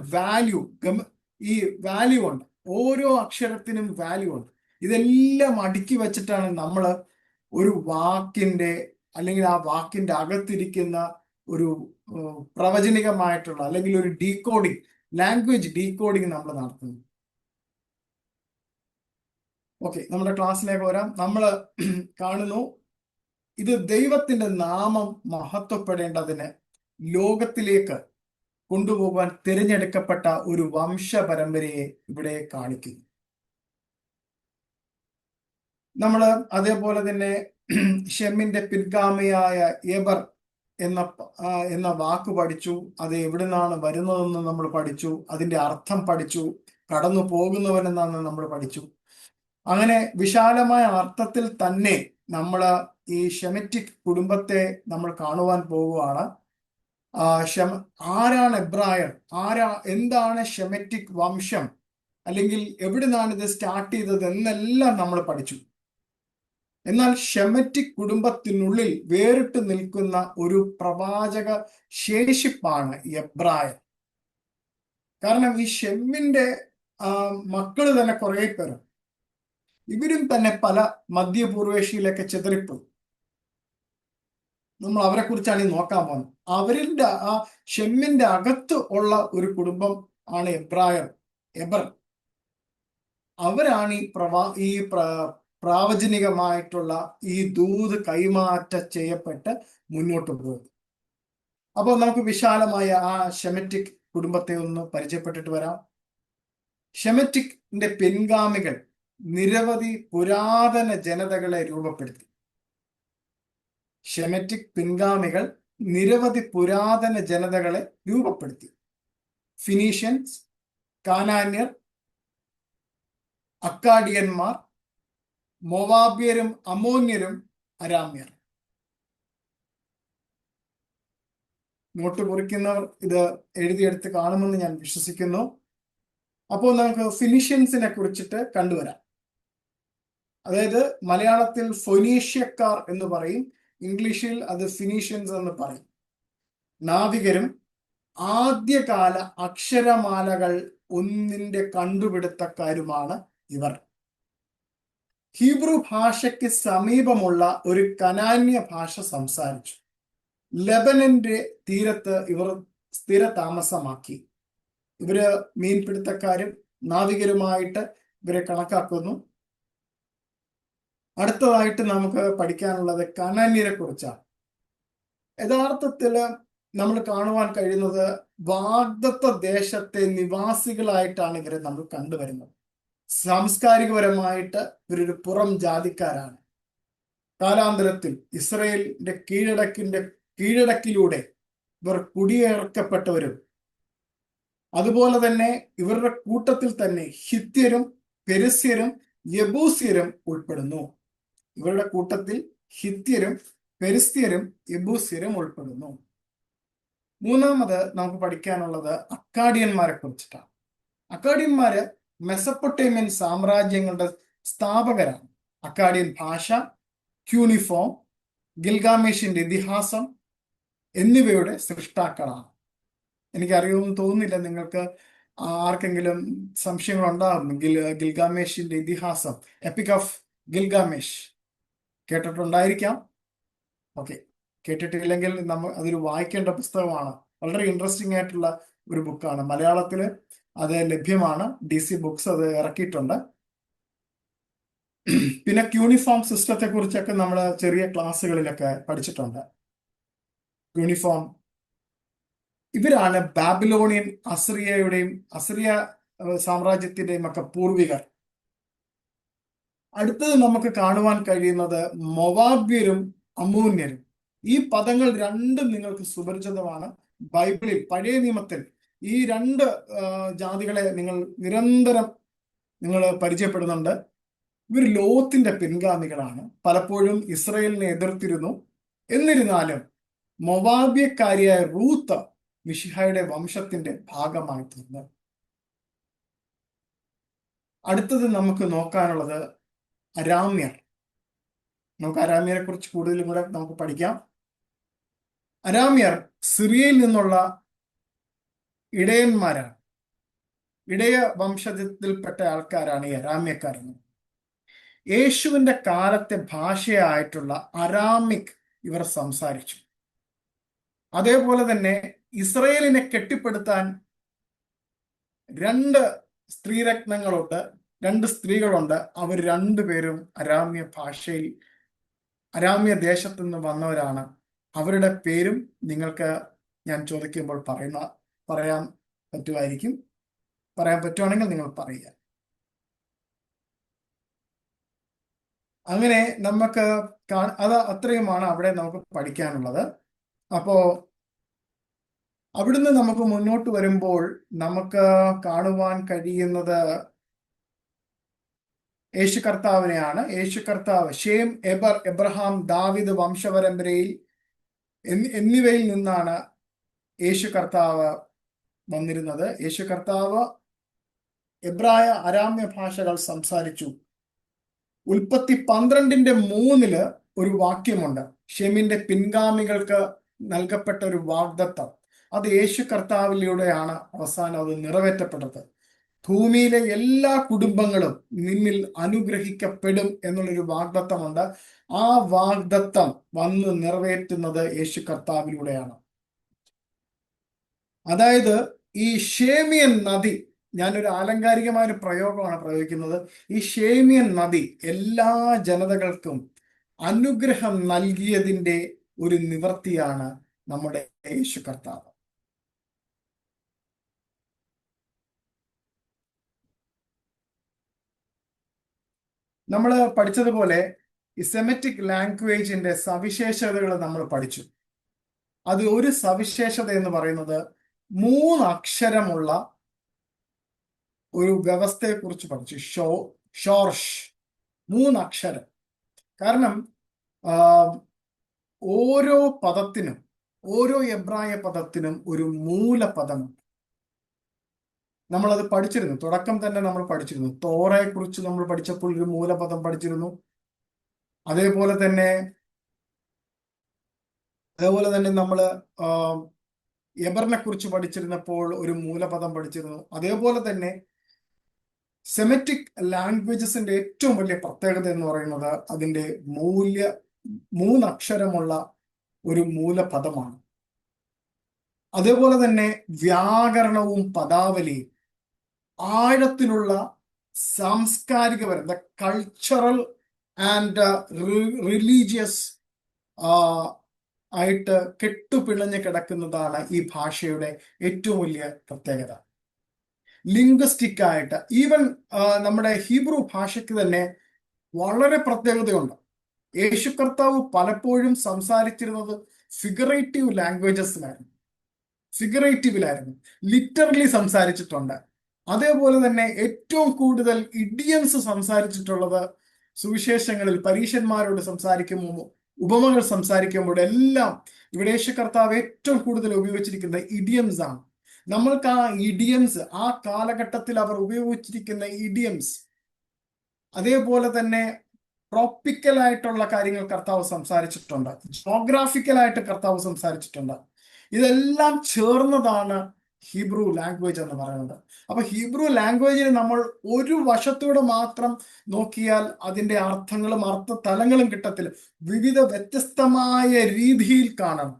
ഈ വാല്യൂ ഉണ്ട്, ഓരോ അക്ഷരത്തിനും വാല്യൂ ഉണ്ട്. ഇതെല്ലാം അടുക്കി വെച്ചിട്ടാണ് നമ്മൾ ഒരു വാക്കിന്റെ അല്ലെങ്കിൽ ആ വാക്കിന്റെ അകത്തിരിക്കുന്ന ഒരു പ്രവചനികമായിട്ടുള്ള അല്ലെങ്കിൽ ഒരു ഡീകോഡിങ്, ലാംഗ്വേജ് ഡീകോഡിങ് നമ്മൾ നടത്തുന്നു. ഓക്കെ, നമ്മുടെ ക്ലാസ്സിലേക്ക് വരാം. നമ്മൾ കാണുന്നു, ഇത് ദൈവത്തിന്റെ നാമം മഹത്വപ്പെടേണ്ടതിന് ലോകത്തിലേക്ക് കൊണ്ടുപോകാൻ തിരഞ്ഞെടുക്കപ്പെട്ട ഒരു വംശപരമ്പരയെ ഇവിടെ കാണിക്കുന്നു. നമ്മൾ അതേപോലെ തന്നെ ഷെമ്മിന്റെ പിൻഗാമിയായ ഏബർ എന്ന എന്ന വാക്ക് പഠിച്ചു. അത് എവിടെ നിന്നാണ് വരുന്നതെന്ന് നമ്മൾ പഠിച്ചു. അതിന്റെ അർത്ഥം പഠിച്ചു. കടന്നു പോകുന്നവനെന്നാണ് നമ്മൾ പഠിച്ചു. അങ്ങനെ വിശാലമായ അർത്ഥത്തിൽ തന്നെ നമ്മൾ ഈ ഷെമറ്റിക് കുടുംബത്തെ നമ്മൾ കാണുവാൻ പോവുകയാണ്. ഷെമ ആരാണ് എബ്രായർ? എന്താണ് ഷെമറ്റിക് വംശം? അല്ലെങ്കിൽ എവിടെ നിന്നാണ് ഇത് സ്റ്റാർട്ട് ചെയ്തത് എന്നെല്ലാം നമ്മൾ പഠിച്ചു. എന്നാൽ ഷെമറ്റിക് കുടുംബത്തിനുള്ളിൽ വേറിട്ട് നിൽക്കുന്ന ഒരു പ്രവാചക ശേഷിപ്പാണ് എബ്രായർ. കാരണം ഈ ഷെമ്മിന്റെ മക്കള് തന്നെ കുറെ പേര്, ഇവരും തന്നെ പല മധ്യപൂർവേഷ്യയിലൊക്കെ ചിതറിപ്പോയി. നമ്മൾ അവരെ കുറിച്ചാണ് ഈ നോക്കാൻ പോകുന്നത്. അവരിന്റെ ആ ഷെമ്മിന്റെ അകത്ത് ഉള്ള ഒരു കുടുംബം ആണ് എബ്രായർ, എബർ. അവരാണ് ഈ പ്രാവചനികമായിട്ടുള്ള ഈ ദൂത് കൈമാറ്റ ചെയ്യപ്പെട്ട് മുന്നോട്ട് പോകുന്നത്. അപ്പോൾ നമുക്ക് വിശാലമായ ആ ഷെമറ്റിക് കുടുംബത്തെ ഒന്ന് പരിചയപ്പെട്ടിട്ട് വരാം. ഷെമറ്റിക്കിന്റെ പിൻഗാമികൾ നിരവധി പുരാതന ജനതകളെ രൂപപ്പെടുത്തി. ഷെമറ്റിക് പിൻഗാമികൾ നിരവധി പുരാതന ജനതകളെ രൂപപ്പെടുത്തി. ഫിനീഷ്യൻസ്, കാനാന്യർ, അക്കാഡിയന്മാർ, മൊവാബ്യരും അമോന്യരും അരാമ്യർ. നോട്ട് കുറിക്കുന്നവർ ഇത് എഴുതിയെടുത്ത് കാണുമെന്ന് ഞാൻ വിശ്വസിക്കുന്നു. അപ്പോൾ നമുക്ക് ഫിനീഷ്യൻസിനെ കുറിച്ചിട്ട് കണ്ടുവരാം. അതായത് മലയാളത്തിൽ ഫൊനീഷ്യക്കാർ എന്ന് പറയും, ഇംഗ്ലീഷിൽ അത് ഫിനീഷ്യൻസ് എന്ന് പറയും. നാവികരും ആദ്യകാല അക്ഷരമാലകൾ ഒന്നിന്റെ കണ്ടുപിടുത്തക്കാരുമാണ് ഇവർ. ഹീബ്രു ഭാഷയ്ക്ക് സമീപമുള്ള ഒരു കനാന്യ ഭാഷ സംസാരിച്ചു. ലെബനന്റെ തീരത്ത് ഇവർ സ്ഥിര താമസമാക്കി. ഇവര് മീൻപിടുത്തക്കാരും നാവികരുമായിട്ട് ഇവരെ കണക്കാക്കുന്നു. അടുത്തതായിട്ട് നമുക്ക് പഠിക്കാനുള്ളത് കനാന്യരെ കുറിച്ചാണ്. യഥാർത്ഥത്തില് നമ്മൾ കാണുവാൻ കഴിയുന്നത് വാഗ്ദത്ത ദേശത്തെ നിവാസികളായിട്ടാണ് ഇവരെ നമ്മൾ കണ്ടുവരുന്നത്. സാംസ്കാരികപരമായിട്ട് ഇവരൊരു പുറം ജാതിക്കാരാണ്. കാലാന്തരത്തിൽ ഇസ്രയേലിന്റെ കീഴടക്കിലൂടെ ഇവർ കുടിയേർക്കപ്പെട്ടവരും, അതുപോലെ തന്നെ ഇവരുടെ കൂട്ടത്തിൽ തന്നെ ഹിത്യരും പെരിസ്യരും യെബൂസ്യരും ഉൾപ്പെടുന്നു. ഇവരുടെ കൂട്ടത്തിൽ ഹിത്യരും പെരിസ്യരും യെബൂസ്യരും ഉൾപ്പെടുന്നു. മൂന്നാമത് നമുക്ക് പഠിക്കാനുള്ളത് അക്കാഡിയന്മാരെ കുറിച്ചിട്ടാണ്. അക്കാഡിയന്മാര് മെസപ്പൊട്ടേമിയൻ സാമ്രാജ്യങ്ങളുടെ സ്ഥാപകരാണ്. അക്കാഡിയൻ ഭാഷ, ക്യൂണിഫോം, ഗിൽഗാമേഷിന്റെ ഇതിഹാസം എന്നിവയുടെ സൃഷ്ടാക്കളാണ്. എനിക്കറിയുമെന്ന് തോന്നുന്നില്ല നിങ്ങൾക്ക് ആർക്കെങ്കിലും സംശയങ്ങൾ ഉണ്ടാകും. ഗിൽഗാമേഷിന്റെ ഇതിഹാസം, എപ്പിക് ഓഫ് ഗിൽഗാമേഷ് കേട്ടിട്ടുണ്ടായിരിക്കാം. ഓക്കെ, കേട്ടിട്ടില്ലെങ്കിൽ അതൊരു വായിക്കേണ്ട പുസ്തകമാണ്. വളരെ ഇൻട്രസ്റ്റിംഗ് ആയിട്ടുള്ള ഒരു ബുക്കാണ്. മലയാളത്തില് അത് ലഭ്യമാണ്. DC ബുക്സ് അത് ഇറക്കിയിട്ടുണ്ട്. പിന്നെ യൂണിഫോം സിസ്റ്റത്തെ കുറിച്ചൊക്കെ നമ്മൾ ചെറിയ ക്ലാസ്സുകളിലൊക്കെ പഠിച്ചിട്ടുണ്ട്. യൂണിഫോം ഇവരാണ് ബാബിലോണിയൻ അസിറിയ സാമ്രാജ്യത്തിന്റെയും ഒക്കെ പൂർവികർ. അടുത്തത് നമുക്ക് കാണുവാൻ കഴിയുന്നത് മൊവാബ്യരും അമ്മോന്യരും. ഈ പദങ്ങൾ രണ്ടും നിങ്ങൾക്ക് സുപരിചിതമാണ്. ബൈബിളിൽ പഴയ നിയമത്തിൽ ഈ രണ്ട് ജാതികളെ നിരന്തരം പരിചയപ്പെടുന്നുണ്ട്. ഇവർ ലോത്തിന്റെ പിൻഗാമികളാണ്. പലപ്പോഴും ഇസ്രയേലിനെ എതിർത്തിരുന്നു. എന്നിരുന്നാലും മൊവാബ്യക്കാരിയായ റൂത്ത് മിശിഹായുടെ വംശത്തിന്റെ ഭാഗമായി തീർന്നു. അടുത്തത് നമുക്ക് നോക്കാനുള്ളത് അരാമ്യർ. നമുക്ക് അരാമ്യരെ കുറിച്ച് കൂടുതലും കൂടെ നമുക്ക് പഠിക്കാം. അരാമ്യർ സിറിയയിൽ നിന്നുള്ള ഇടയന്മാരാണ്. ഇടയ വംശത്തിൽപ്പെട്ട ആൾക്കാരാണ് ഈ അരാമ്യക്കാരെന്ന്. യേശുവിന്റെ കാലത്തെ ഭാഷയായിട്ടുള്ള അരാമിക് ഇവർ സംസാരിച്ചു. അതേപോലെ തന്നെ ഇസ്രയേലിനെ കെട്ടിപ്പടുത്താൻ രണ്ട് സ്ത്രീകളുണ്ട്. അവർ രണ്ടുപേരും അരാമ്യ ദേശത്തു നിന്ന് വന്നവരാണ്. അവരുടെ പേരും നിങ്ങൾക്ക് ഞാൻ ചോദിക്കുമ്പോൾ പറയാൻ പറ്റുമായിരിക്കും. പറയാൻ പറ്റുവാണെങ്കിൽ നിങ്ങൾ പറയുക. അങ്ങനെ നമുക്ക് അത്രയുമാണ് അവിടെ നമുക്ക് പഠിക്കാനുള്ളത്. അപ്പോ അവിടുന്ന് നമുക്ക് മുന്നോട്ട് വരുമ്പോൾ നമുക്ക് കാണുവാൻ കഴിയുന്നത് യേശു കർത്താവിനെയാണ്. യേശു കർത്താവ് ഷേം, എബർ, എബ്രഹാം, ദാവിദ് വംശപരമ്പരയിൽ എന്നിവയിൽ നിന്നാണ് യേശു കർത്താവ് വന്നിരുന്നത്. യേശു കർത്താവ് എബ്രായ, അരാമ്യ ഭാഷകൾ സംസാരിച്ചു. ഉൽപ്പത്തി 12:3 ഒരു വാക്യമുണ്ട്, ഷെമിന്റെ പിൻഗാമികൾക്ക് നൽകപ്പെട്ട ഒരു വാഗ്ദത്തം. അത് യേശു കർത്താവിലൂടെയാണ് അവസാനം അത് നിറവേറ്റപ്പെട്ടത്. ഭൂമിയിലെ എല്ലാ കുടുംബങ്ങളും നിന്നിൽ അനുഗ്രഹിക്കപ്പെടും എന്നുള്ളൊരു വാഗ്ദത്തമുണ്ട്. ആ വാഗ്ദത്തം വന്ന് നിറവേറ്റുന്നത് യേശു കർത്താവിലൂടെയാണ്. അതായത് ഈ ഷേമിയൻ നദി, ഞാനൊരു ആലങ്കാരികമായ ഒരു പ്രയോഗമാണ് പ്രയോഗിക്കുന്നത്. ഈ ഷേമിയൻ നദി എല്ലാ ജനതകൾക്കും അനുഗ്രഹം നൽകിയതിൻ്റെ ഒരു നിവർത്തിയാണ് നമ്മുടെ യേശു കർത്താവ്. നമ്മൾ പഠിച്ചതുപോലെ ഈ സെമറ്റിക് ലാംഗ്വേജിന്റെ സവിശേഷതകൾ നമ്മൾ പഠിച്ചു. അത് ഒരു സവിശേഷത എന്ന് പറയുന്നത് 3 അക്ഷരമുള്ള ഒരു വ്യവസ്ഥയെ കുറിച്ച് പഠിച്ചു. ഷോർഷ്, 3 അക്ഷരം. കാരണം ഓരോ പദത്തിനും, ഓരോ എബ്രായ പദത്തിനും ഒരു മൂലപദമുണ്ട്. നമ്മളത് പഠിച്ചിരുന്നു, തുടക്കം തന്നെ നമ്മൾ പഠിച്ചിരുന്നു. തോറയെ കുറിച്ച് നമ്മൾ പഠിച്ചപ്പോൾ ഒരു മൂലപദം പഠിച്ചിരുന്നു. അതേപോലെ തന്നെ നമ്മൾ എബറിനെ കുറിച്ച് പഠിച്ചിരുന്നപ്പോൾ ഒരു മൂലപദം പഠിച്ചിരുന്നു. അതേപോലെ തന്നെ സെമറ്റിക് ലാംഗ്വേജസിന്റെ ഏറ്റവും വലിയ പ്രത്യേകത എന്ന് പറയുന്നത് അതിന്റെ 3 അക്ഷരമുള്ള ഒരു മൂലപദമാണ്. അതേപോലെ തന്നെ വ്യാകരണവും പദാവലിയും ആഴത്തിലുള്ള സാംസ്കാരികപരം, ദ കൾച്ചറൽ ആൻഡ് റിലീജിയസ് ആയിട്ട് കെട്ടുപിണഞ്ഞ് കിടക്കുന്നതാണ് ഈ ഭാഷയുടെ ഏറ്റവും വലിയ പ്രത്യേകത. ലിംഗ്വിസ്റ്റിക് ആയിട്ട് ഈവൻ നമ്മുടെ ഹീബ്രു ഭാഷയ്ക്ക് തന്നെ വളരെ പ്രത്യേകതയുണ്ട്. യേശു കർത്താവ് പലപ്പോഴും സംസാരിച്ചിരുന്നത് ഫിഗറേറ്റീവിലായിരുന്നു, ലിറ്ററലി സംസാരിച്ചിട്ടുണ്ട്. അതേപോലെ തന്നെ ഏറ്റവും കൂടുതൽ ഇഡിയംസ് സംസാരിച്ചിട്ടുള്ളത് സുവിശേഷങ്ങളിൽ പരീശന്മാരോട് സംസാരിക്കുമ്പോൾ, ഉപമകൾ സംസാരിക്കുമ്പോൾ എല്ലാം ഇവിടെ യേശു കർത്താവ് ഏറ്റവും കൂടുതൽ ഉപയോഗിച്ചിരിക്കുന്നത് ഇഡിയംസ് ആണ്. നമ്മൾക്ക് ആ ഇഡിയംസ്, ആ കാലഘട്ടത്തിൽ അവർ ഉപയോഗിച്ചിരിക്കുന്ന ഇഡിയംസ്, അതേപോലെ തന്നെ ട്രോപ്പിക്കലായിട്ടുള്ള കാര്യങ്ങൾ കർത്താവ് സംസാരിച്ചിട്ടുണ്ട്, ജോഗ്രാഫിക്കലായിട്ട് കർത്താവ് സംസാരിച്ചിട്ടുണ്ട്. ഇതെല്ലാം ചേർന്നതാണ് ഹീബ്രു ലാംഗ്വേജ് എന്ന് പറയുന്നത്. അപ്പൊ ഹീബ്രു ലാംഗ്വേജിന് നമ്മൾ ഒരു വശത്തൂടെ മാത്രം നോക്കിയാൽ അതിന്റെ അർത്ഥങ്ങളും അർത്ഥതലങ്ങളും കിട്ടത്തില്ല. വിവിധ വ്യത്യസ്തമായ രീതിയിൽ കാണണം.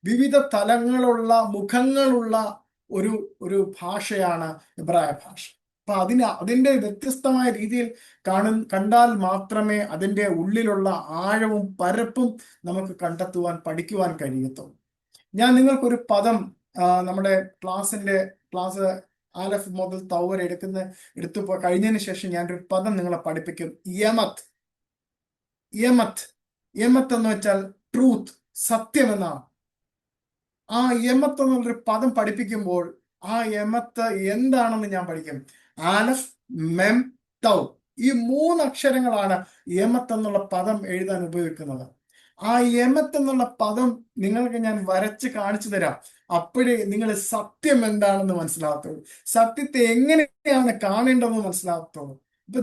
വിവിധ തലങ്ങളുള്ള, മുഖങ്ങളുള്ള ഒരു ഭാഷയാണ് എബ്രായ ഭാഷ. അപ്പൊ അതിന്റെ വ്യത്യസ്തമായ രീതിയിൽ കണ്ടാൽ മാത്രമേ അതിന്റെ ഉള്ളിലുള്ള ആഴവും പരപ്പും നമുക്ക് കണ്ടെത്തുവാൻ, പഠിക്കുവാൻ കഴിയത്തുള്ളൂ. ഞാൻ നിങ്ങൾക്കൊരു പദം നമ്മുടെ ക്ലാസ് ആലഫ് മുതൽ തൗ വരെ എടുത്തു കഴിഞ്ഞതിന് ശേഷം ഞാനൊരു പദം നിങ്ങളെ പഠിപ്പിക്കും. യമത്ത് എന്ന് വെച്ചാൽ ട്രൂത്ത്, സത്യം എന്നാണ്. ആ യമത്ത് എന്നുള്ളൊരു പദം പഠിപ്പിക്കുമ്പോൾ ആ യമത്ത് എന്താണെന്ന് ഞാൻ പഠിക്കും. ആലഫ്, മെം, തൗ, ഈ 3 അക്ഷരങ്ങളാണ് യമത്ത് എന്നുള്ള പദം എഴുതാൻ ഉപയോഗിക്കുന്നത്. ആ യമത്ത് എന്നുള്ള പദം നിങ്ങൾക്ക് ഞാൻ വരച്ച് കാണിച്ചു തരാം. അപ്പോഴേ നിങ്ങൾ സത്യം എന്താണെന്ന് മനസ്സിലാകത്തുള്ളൂ, സത്യത്തെ എങ്ങനെയാണ് കാണേണ്ടതെന്ന് മനസ്സിലാകത്തുള്ളൂ. ഇപ്പൊ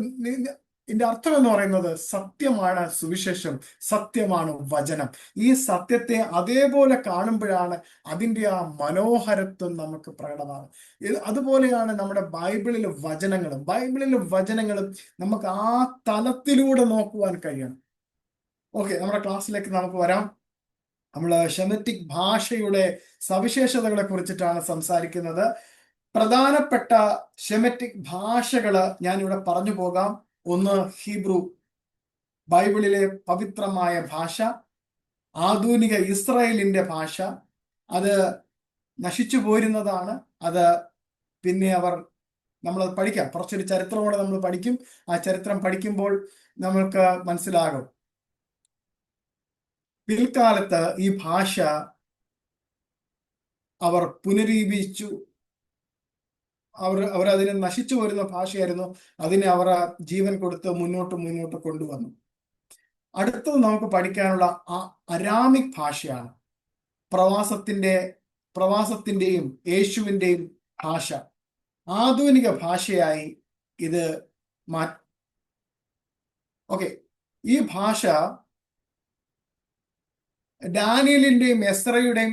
ഇതിന്റെ അർത്ഥം എന്ന് പറയുന്നത് സത്യമാണ് സുവിശേഷം, സത്യമാണ് വചനം. ഈ സത്യത്തെ അതേപോലെ കാണുമ്പോഴാണ് അതിൻ്റെ ആ മനോഹരത്വം നമുക്ക് പ്രകടമാണ്. അതുപോലെയാണ് നമ്മുടെ ബൈബിളിലെ വചനങ്ങളും നമുക്ക് ആ തലത്തിലൂടെ നോക്കുവാൻ കഴിയണം. ഓക്കെ, നമ്മുടെ ക്ലാസ്സിലേക്ക് നമുക്ക് വരാം. നമ്മൾ ഷെമറ്റിക് ഭാഷയുടെ സവിശേഷതകളെ കുറിച്ചിട്ടാണ് സംസാരിക്കുന്നത്. പ്രധാനപ്പെട്ട ഷെമറ്റിക് ഭാഷകള് ഞാനിവിടെ പറഞ്ഞു പോകാം. ഒന്ന് ഹീബ്രു, ബൈബിളിലെ പവിത്രമായ ഭാഷ, ആധുനിക ഇസ്രായേലിന്റെ ഭാഷ. അത് നശിച്ചു പോരുന്നതാണ്. അത് പിന്നെ നമ്മളത് പഠിക്കാം. കുറച്ചൊരു ചരിത്രമോടെ നമ്മൾ പഠിക്കും. ആ ചരിത്രം പഠിക്കുമ്പോൾ നമ്മൾക്ക് മനസ്സിലാകും പിൽക്കാലത്ത് ഈ ഭാഷ അവർ പുനരുജ്ജീവിച്ചു. അവരതിനെ നശിച്ചു വരുന്ന ഭാഷയായിരുന്നു. അതിനെ അവർ ജീവൻ കൊടുത്ത് മുന്നോട്ട് കൊണ്ടുവന്നു. അടുത്തത് നമുക്ക് പഠിക്കാനുള്ള അരാമിക് ഭാഷയാണ്. പ്രവാസത്തിന്റെയും യേശുവിന്റെയും ഭാഷ. ആധുനിക ഭാഷയായി ഇത് ഓക്കെ. ഈ ഭാഷ ഡാനിയലിന്റെയും എസ്രയുടെയും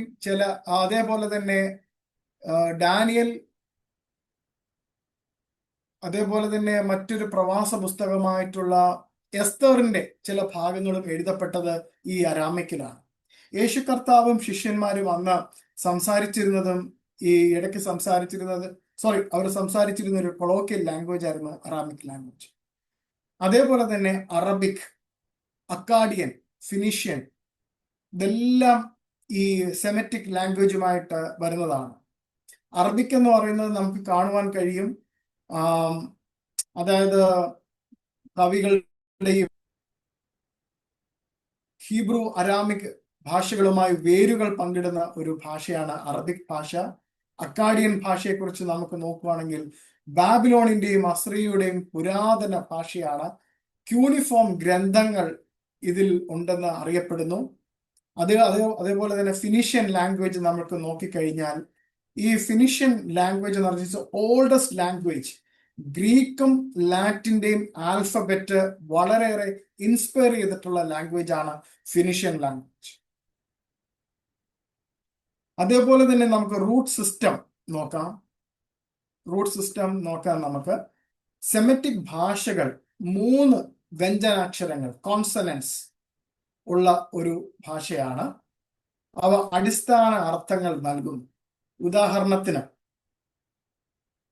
അതേപോലെ തന്നെ മറ്റൊരു പ്രവാസ പുസ്തകമായിട്ടുള്ള എസ്തറിന്റെ ചില ഭാഗങ്ങളും എഴുതപ്പെട്ടത് ഈ അരാമിക്കിലാണ്. യേശു കർത്താവും ശിഷ്യന്മാരും അന്ന് സംസാരിച്ചിരുന്നതും അവർ സംസാരിച്ചിരുന്ന ഒരു കൊളോക്കിയൽ ലാംഗ്വേജ് ആയിരുന്നു അറാമിക് ലാംഗ്വേജ്. അതേപോലെ തന്നെ അറബിക്, അക്കാഡിയൻ, ഫിനീഷ്യൻ ഇതെല്ലാം ഈ സെമറ്റിക് ലാംഗ്വേജുമായിട്ട് വരുന്നതാണ്. അറബിക് എന്ന് പറയുന്നത് നമുക്ക് കാണുവാൻ കഴിയും, അതായത് കവികളുടെയും ഹീബ്രു അരാമിക് ഭാഷകളുമായി വേരുകൾ പങ്കിടുന്ന ഒരു ഭാഷയാണ് അറബിക് ഭാഷ. അക്കാഡിയൻ ഭാഷയെക്കുറിച്ച് നമുക്ക് നോക്കുകയാണെങ്കിൽ ബാബിലോണിന്റെയും അസ്രിയുടെയും പുരാതന ഭാഷയാണ്. ക്യൂണിഫോം ഗ്രന്ഥങ്ങൾ ഇതിൽ ഉണ്ടെന്ന് അറിയപ്പെടുന്നു. അതേപോലെ തന്നെ ഫിനീഷ്യൻ ലാംഗ്വേജ് നമുക്ക് നോക്കിക്കഴിഞ്ഞാൽ ഈ ഫിനീഷ്യൻ ലാംഗ്വേജ് എന്ന് പറഞ്ഞാൽ ഓൾഡസ്റ്റ് ലാംഗ്വേജ്. ഗ്രീക്കും ലാറ്റിന്റെയും ആൽഫബറ്റ് വളരെയേറെ ഇൻസ്പയർ ചെയ്തിട്ടുള്ള ലാംഗ്വേജ് ആണ് ഫിനീഷ്യൻ ലാംഗ്വേജ്. അതേപോലെ തന്നെ നമുക്ക് റൂട്ട് സിസ്റ്റം നോക്കാം. നമുക്ക് സെമറ്റിക് ഭാഷകൾ 3 വ്യഞ്ജനാക്ഷരങ്ങൾ കോൺസണൻസ് ഉള്ള ഒരു ഭാഷയാണ്. അവ അടിസ്ഥാന അർത്ഥങ്ങൾ നൽകുന്നു. ഉദാഹരണത്തിന്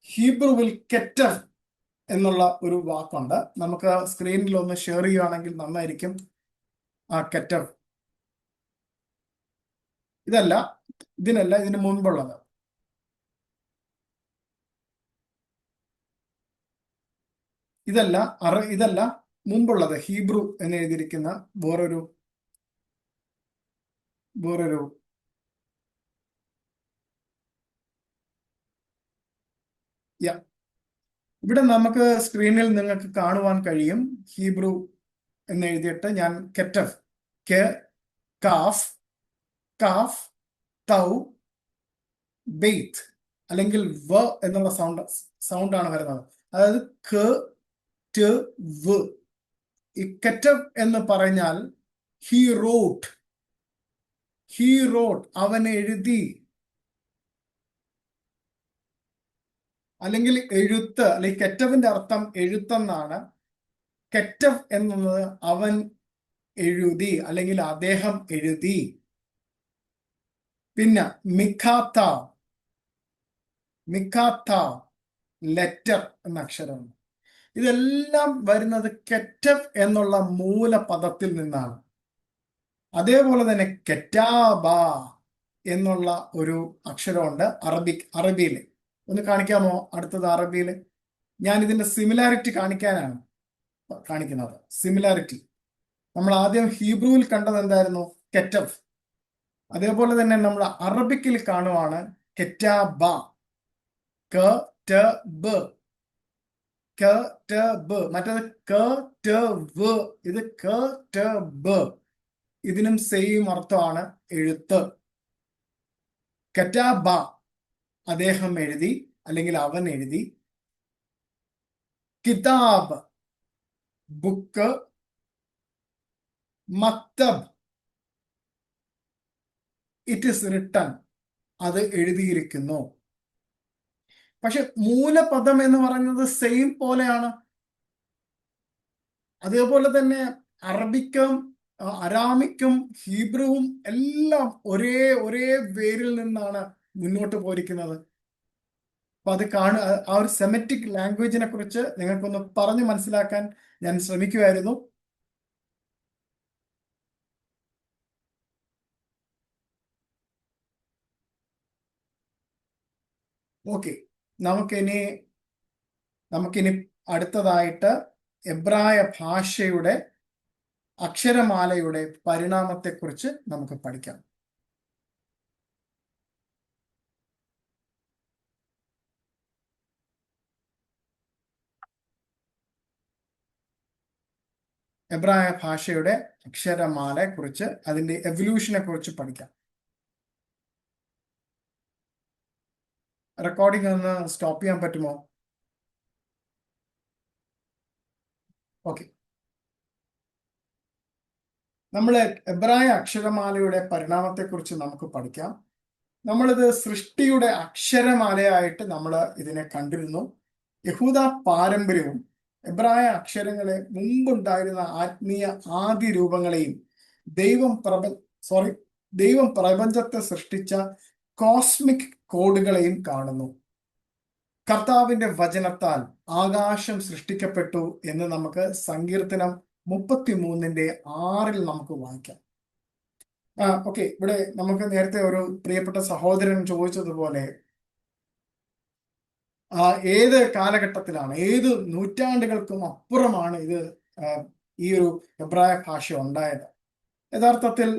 ഹീബ്രുവിൽ കെറ്റർ എന്നുള്ള ഒരു വാക്കുണ്ട്. നമുക്ക് സ്ക്രീനിൽ ഒന്ന് ഷെയർ ചെയ്യുകയാണെങ്കിൽ നന്നായിരിക്കും. കെറ്റർ ഇതിന് മുൻപുള്ളത്. ഇതല്ല മുമ്പുള്ളത്. ഹീബ്രു എന്ന് എഴുതിയിരിക്കുന്ന വേറൊരു ഇവിടെ നമുക്ക് സ്ക്രീനിൽ നിങ്ങൾക്ക് കാണുവാൻ കഴിയും. ഹീബ്രു എന്ന് എഴുതിയിട്ട് ഞാൻ കെറ്റഫ്, കാഫ്, തൗ, ബെയ്ത്ത് അല്ലെങ്കിൽ വ എന്നുള്ള സൗണ്ടാണ് വരുന്നത്. അതായത് ക, ട്, വ്. ഈ കെറ്റഫ് എന്ന് പറഞ്ഞാൽ ഹീ റോട്ട്, അവൻ എഴുതി, അല്ലെങ്കിൽ എഴുത്ത്, അല്ലെങ്കിൽ കെറ്റവിന്റെ അർത്ഥം എഴുത്തെന്നാണ്. കെറ്റവ് എന്നത് അവൻ എഴുതി അല്ലെങ്കിൽ അദ്ദേഹം എഴുതി. പിന്നെ മിഖാത്ത ലെറ്റർ എന്ന അക്ഷരമാണ്. ഇതെല്ലാം വരുന്നത് കെറ്റവ് എന്നുള്ള മൂലപദത്തിൽ നിന്നാണ്. അതേപോലെ തന്നെ കെറ്റാബ എന്നുള്ള ഒരു അക്ഷരമുണ്ട് അറബിയിൽ. ഒന്ന് കാണിക്കാമോ? അടുത്തത് അറബിയിൽ. ഞാൻ ഇതിന്റെ സിമിലാരിറ്റി കാണിക്കാനാണ് കാണിക്കുന്നത്. സിമിലാരിറ്റി നമ്മൾ ആദ്യം ഹീബ്രുവിൽ കണ്ടത് എന്തായിരുന്നു? കെറ്റവ്. അതേപോലെ തന്നെ നമ്മൾ അറബിക്കിൽ കാണുവാണ് കെറ്റാബ. മറ്റേത് ഇത് ഇതിനും സെയിം അർത്ഥമാണ്, എഴുത്ത്. കെറ്റാബ അദ്ദേഹം എഴുതി അല്ലെങ്കിൽ അവൻ എഴുതി. കിതാബ് ബുക്ക്. മക്തബ് ഇറ്റ് ഈസ് റിട്ടൺ, അത് എഴുതിയിരിക്കുന്നു. പക്ഷെ മൂലപദം എന്ന് പറയുന്നത് സെയിം പോലെയാണ്. അതേപോലെ തന്നെ അരാമിക്കും ഹീബ്രുവും എല്ലാം ഒരേ വേരിൽ നിന്നാണ് മുന്നോട്ട് പോയിരിക്കുന്നത്. അപ്പൊ ആ ഒരു സെമറ്റിക് ലാംഗ്വേജിനെ കുറിച്ച് നിങ്ങൾക്കൊന്ന് പറഞ്ഞു മനസ്സിലാക്കാൻ ഞാൻ ശ്രമിക്കുമായിരുന്നു. ഓക്കെ, നമുക്കിനി അടുത്തതായിട്ട് എബ്രായ ഭാഷയുടെ അക്ഷരമാലയുടെ പരിണാമത്തെക്കുറിച്ച് നമുക്ക് പഠിക്കാം. എബ്രായ ഭാഷയുടെ അക്ഷരമാലയെ കുറിച്ച്, അതിന്റെ എവല്യൂഷനെ കുറിച്ച് പഠിക്കാം. റെക്കോർഡിംഗ് ഒന്ന് സ്റ്റോപ്പ് ചെയ്യാൻ പറ്റുമോ? ഓക്കെ. നമ്മൾ എബ്രായ അക്ഷരമാലയുടെ പരിണാമത്തെക്കുറിച്ച് നമുക്ക് പഠിക്കാം. നമ്മളിത് സൃഷ്ടിയുടെ അക്ഷരമാലയായിട്ട് നമ്മൾ ഇതിനെ കണ്ടിരുന്നു. യഹൂദ പാരമ്പര്യവും എബ്രായ അക്ഷരങ്ങളെ മുമ്പുണ്ടായിരുന്ന ആത്മീയ ആദ്യ രൂപങ്ങളെയും ദൈവം പ്രപഞ്ചത്തെ സൃഷ്ടിച്ച കോസ്മിക് കോഡുകളെയും കാണുന്നു. കർത്താവിന്റെ വചനത്താൽ ആകാശം സൃഷ്ടിക്കപ്പെട്ടു എന്ന് നമുക്ക് സങ്കീർത്തനം 33:6 നമുക്ക് വായിക്കാം. ഓക്കെ. ഇവിടെ നമുക്ക് നേരത്തെ ഒരു പ്രിയപ്പെട്ട സഹോദരൻ ചോദിച്ചതുപോലെ ഏത് കാലഘട്ടത്തിലാണ്, ഏത് നൂറ്റാണ്ടുകൾക്കും അപ്പുറമാണ് ഇത് ഈ ഒരു എബ്രായ ഭാഷ ഉണ്ടായത്? യഥാർത്ഥത്തിൽ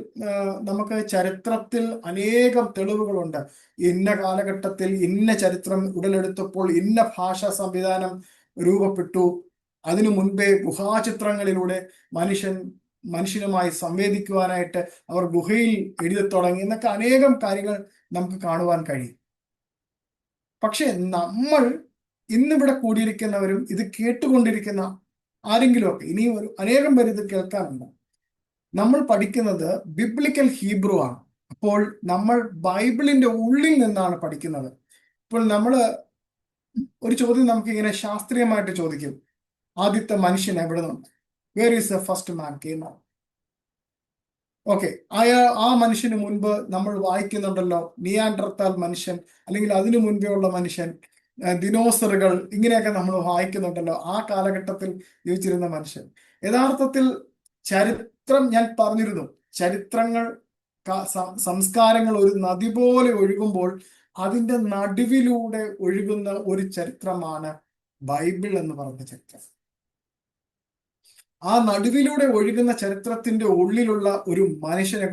നമുക്ക് ചരിത്രത്തിൽ അനേകം തെളിവുകളുണ്ട്. ഇന്ന കാലഘട്ടത്തിൽ ഇന്ന ചരിത്രം ഉടലെടുത്തപ്പോൾ ഇന്ന ഭാഷാ സംവിധാനം രൂപപ്പെട്ടു. അതിനു മുൻപേ ഗുഹാചിത്രങ്ങളിലൂടെ മനുഷ്യനുമായി സംവേദിക്കുവാനായിട്ട് അവർ ഗുഹയിൽ എഴുതി തുടങ്ങി എന്നൊക്കെ അനേകം കാര്യങ്ങൾ നമുക്ക് കാണുവാൻ കഴിയും. പക്ഷെ നമ്മൾ ഇന്നിവിടെ കൂടിയിരിക്കുന്നവരും ഇത് കേട്ടുകൊണ്ടിരിക്കുന്ന ആരെങ്കിലുമൊക്കെ, ഇനിയും അനേകം പേര് ഇത് കേൾക്കാറുണ്ട്. നമ്മൾ പഠിക്കുന്നത് ബിബ്ലിക്കൽ ഹീബ്രു ആണ്. അപ്പോൾ നമ്മൾ ബൈബിളിന്റെ ഉള്ളിൽ നിന്നാണ് പഠിക്കുന്നത്. ഇപ്പോൾ ഒരു ചോദ്യം നമുക്ക് ഇങ്ങനെ ശാസ്ത്രീയമായിട്ട് ചോദിക്കും, ആദ്യത്തെ മനുഷ്യൻ എവിടെ നിന്ന്, where is the first man came? Okay, ആ മനുഷ്യന് മുൻപ് നമ്മൾ വായിക്കുന്നുണ്ടല്ലോ നിയാൻഡർത്താൽ മനുഷ്യൻ, അല്ലെങ്കിൽ അതിനു മുൻപേ ഉള്ള മനുഷ്യൻ, ദിനോസറുകൾ, ഇങ്ങനെയൊക്കെ നമ്മൾ വായിക്കുന്നുണ്ടല്ലോ. ആ കാലഘട്ടത്തിൽ ജീവിച്ചിരുന്ന മനുഷ്യൻ. യഥാർത്ഥത്തിൽ ചരിത്രം, ഞാൻ പറഞ്ഞിരുന്നു, ചരിത്രങ്ങൾ, സംസ്കാരങ്ങൾ ഒരു നദി പോലെ ഒഴുകുമ്പോൾ അതിന്റെ നടുവിലൂടെ ഒഴുകുന്ന ഒരു ചരിത്രമാണ് ബൈബിൾ എന്ന് പറയുന്ന ചരിത്രം. ആ നടുവിലൂടെ ഒഴുകുന്ന ചരിത്രത്തിന്റെ ഉള്ളിലുള്ള ഒരു മനുഷ്യനെ,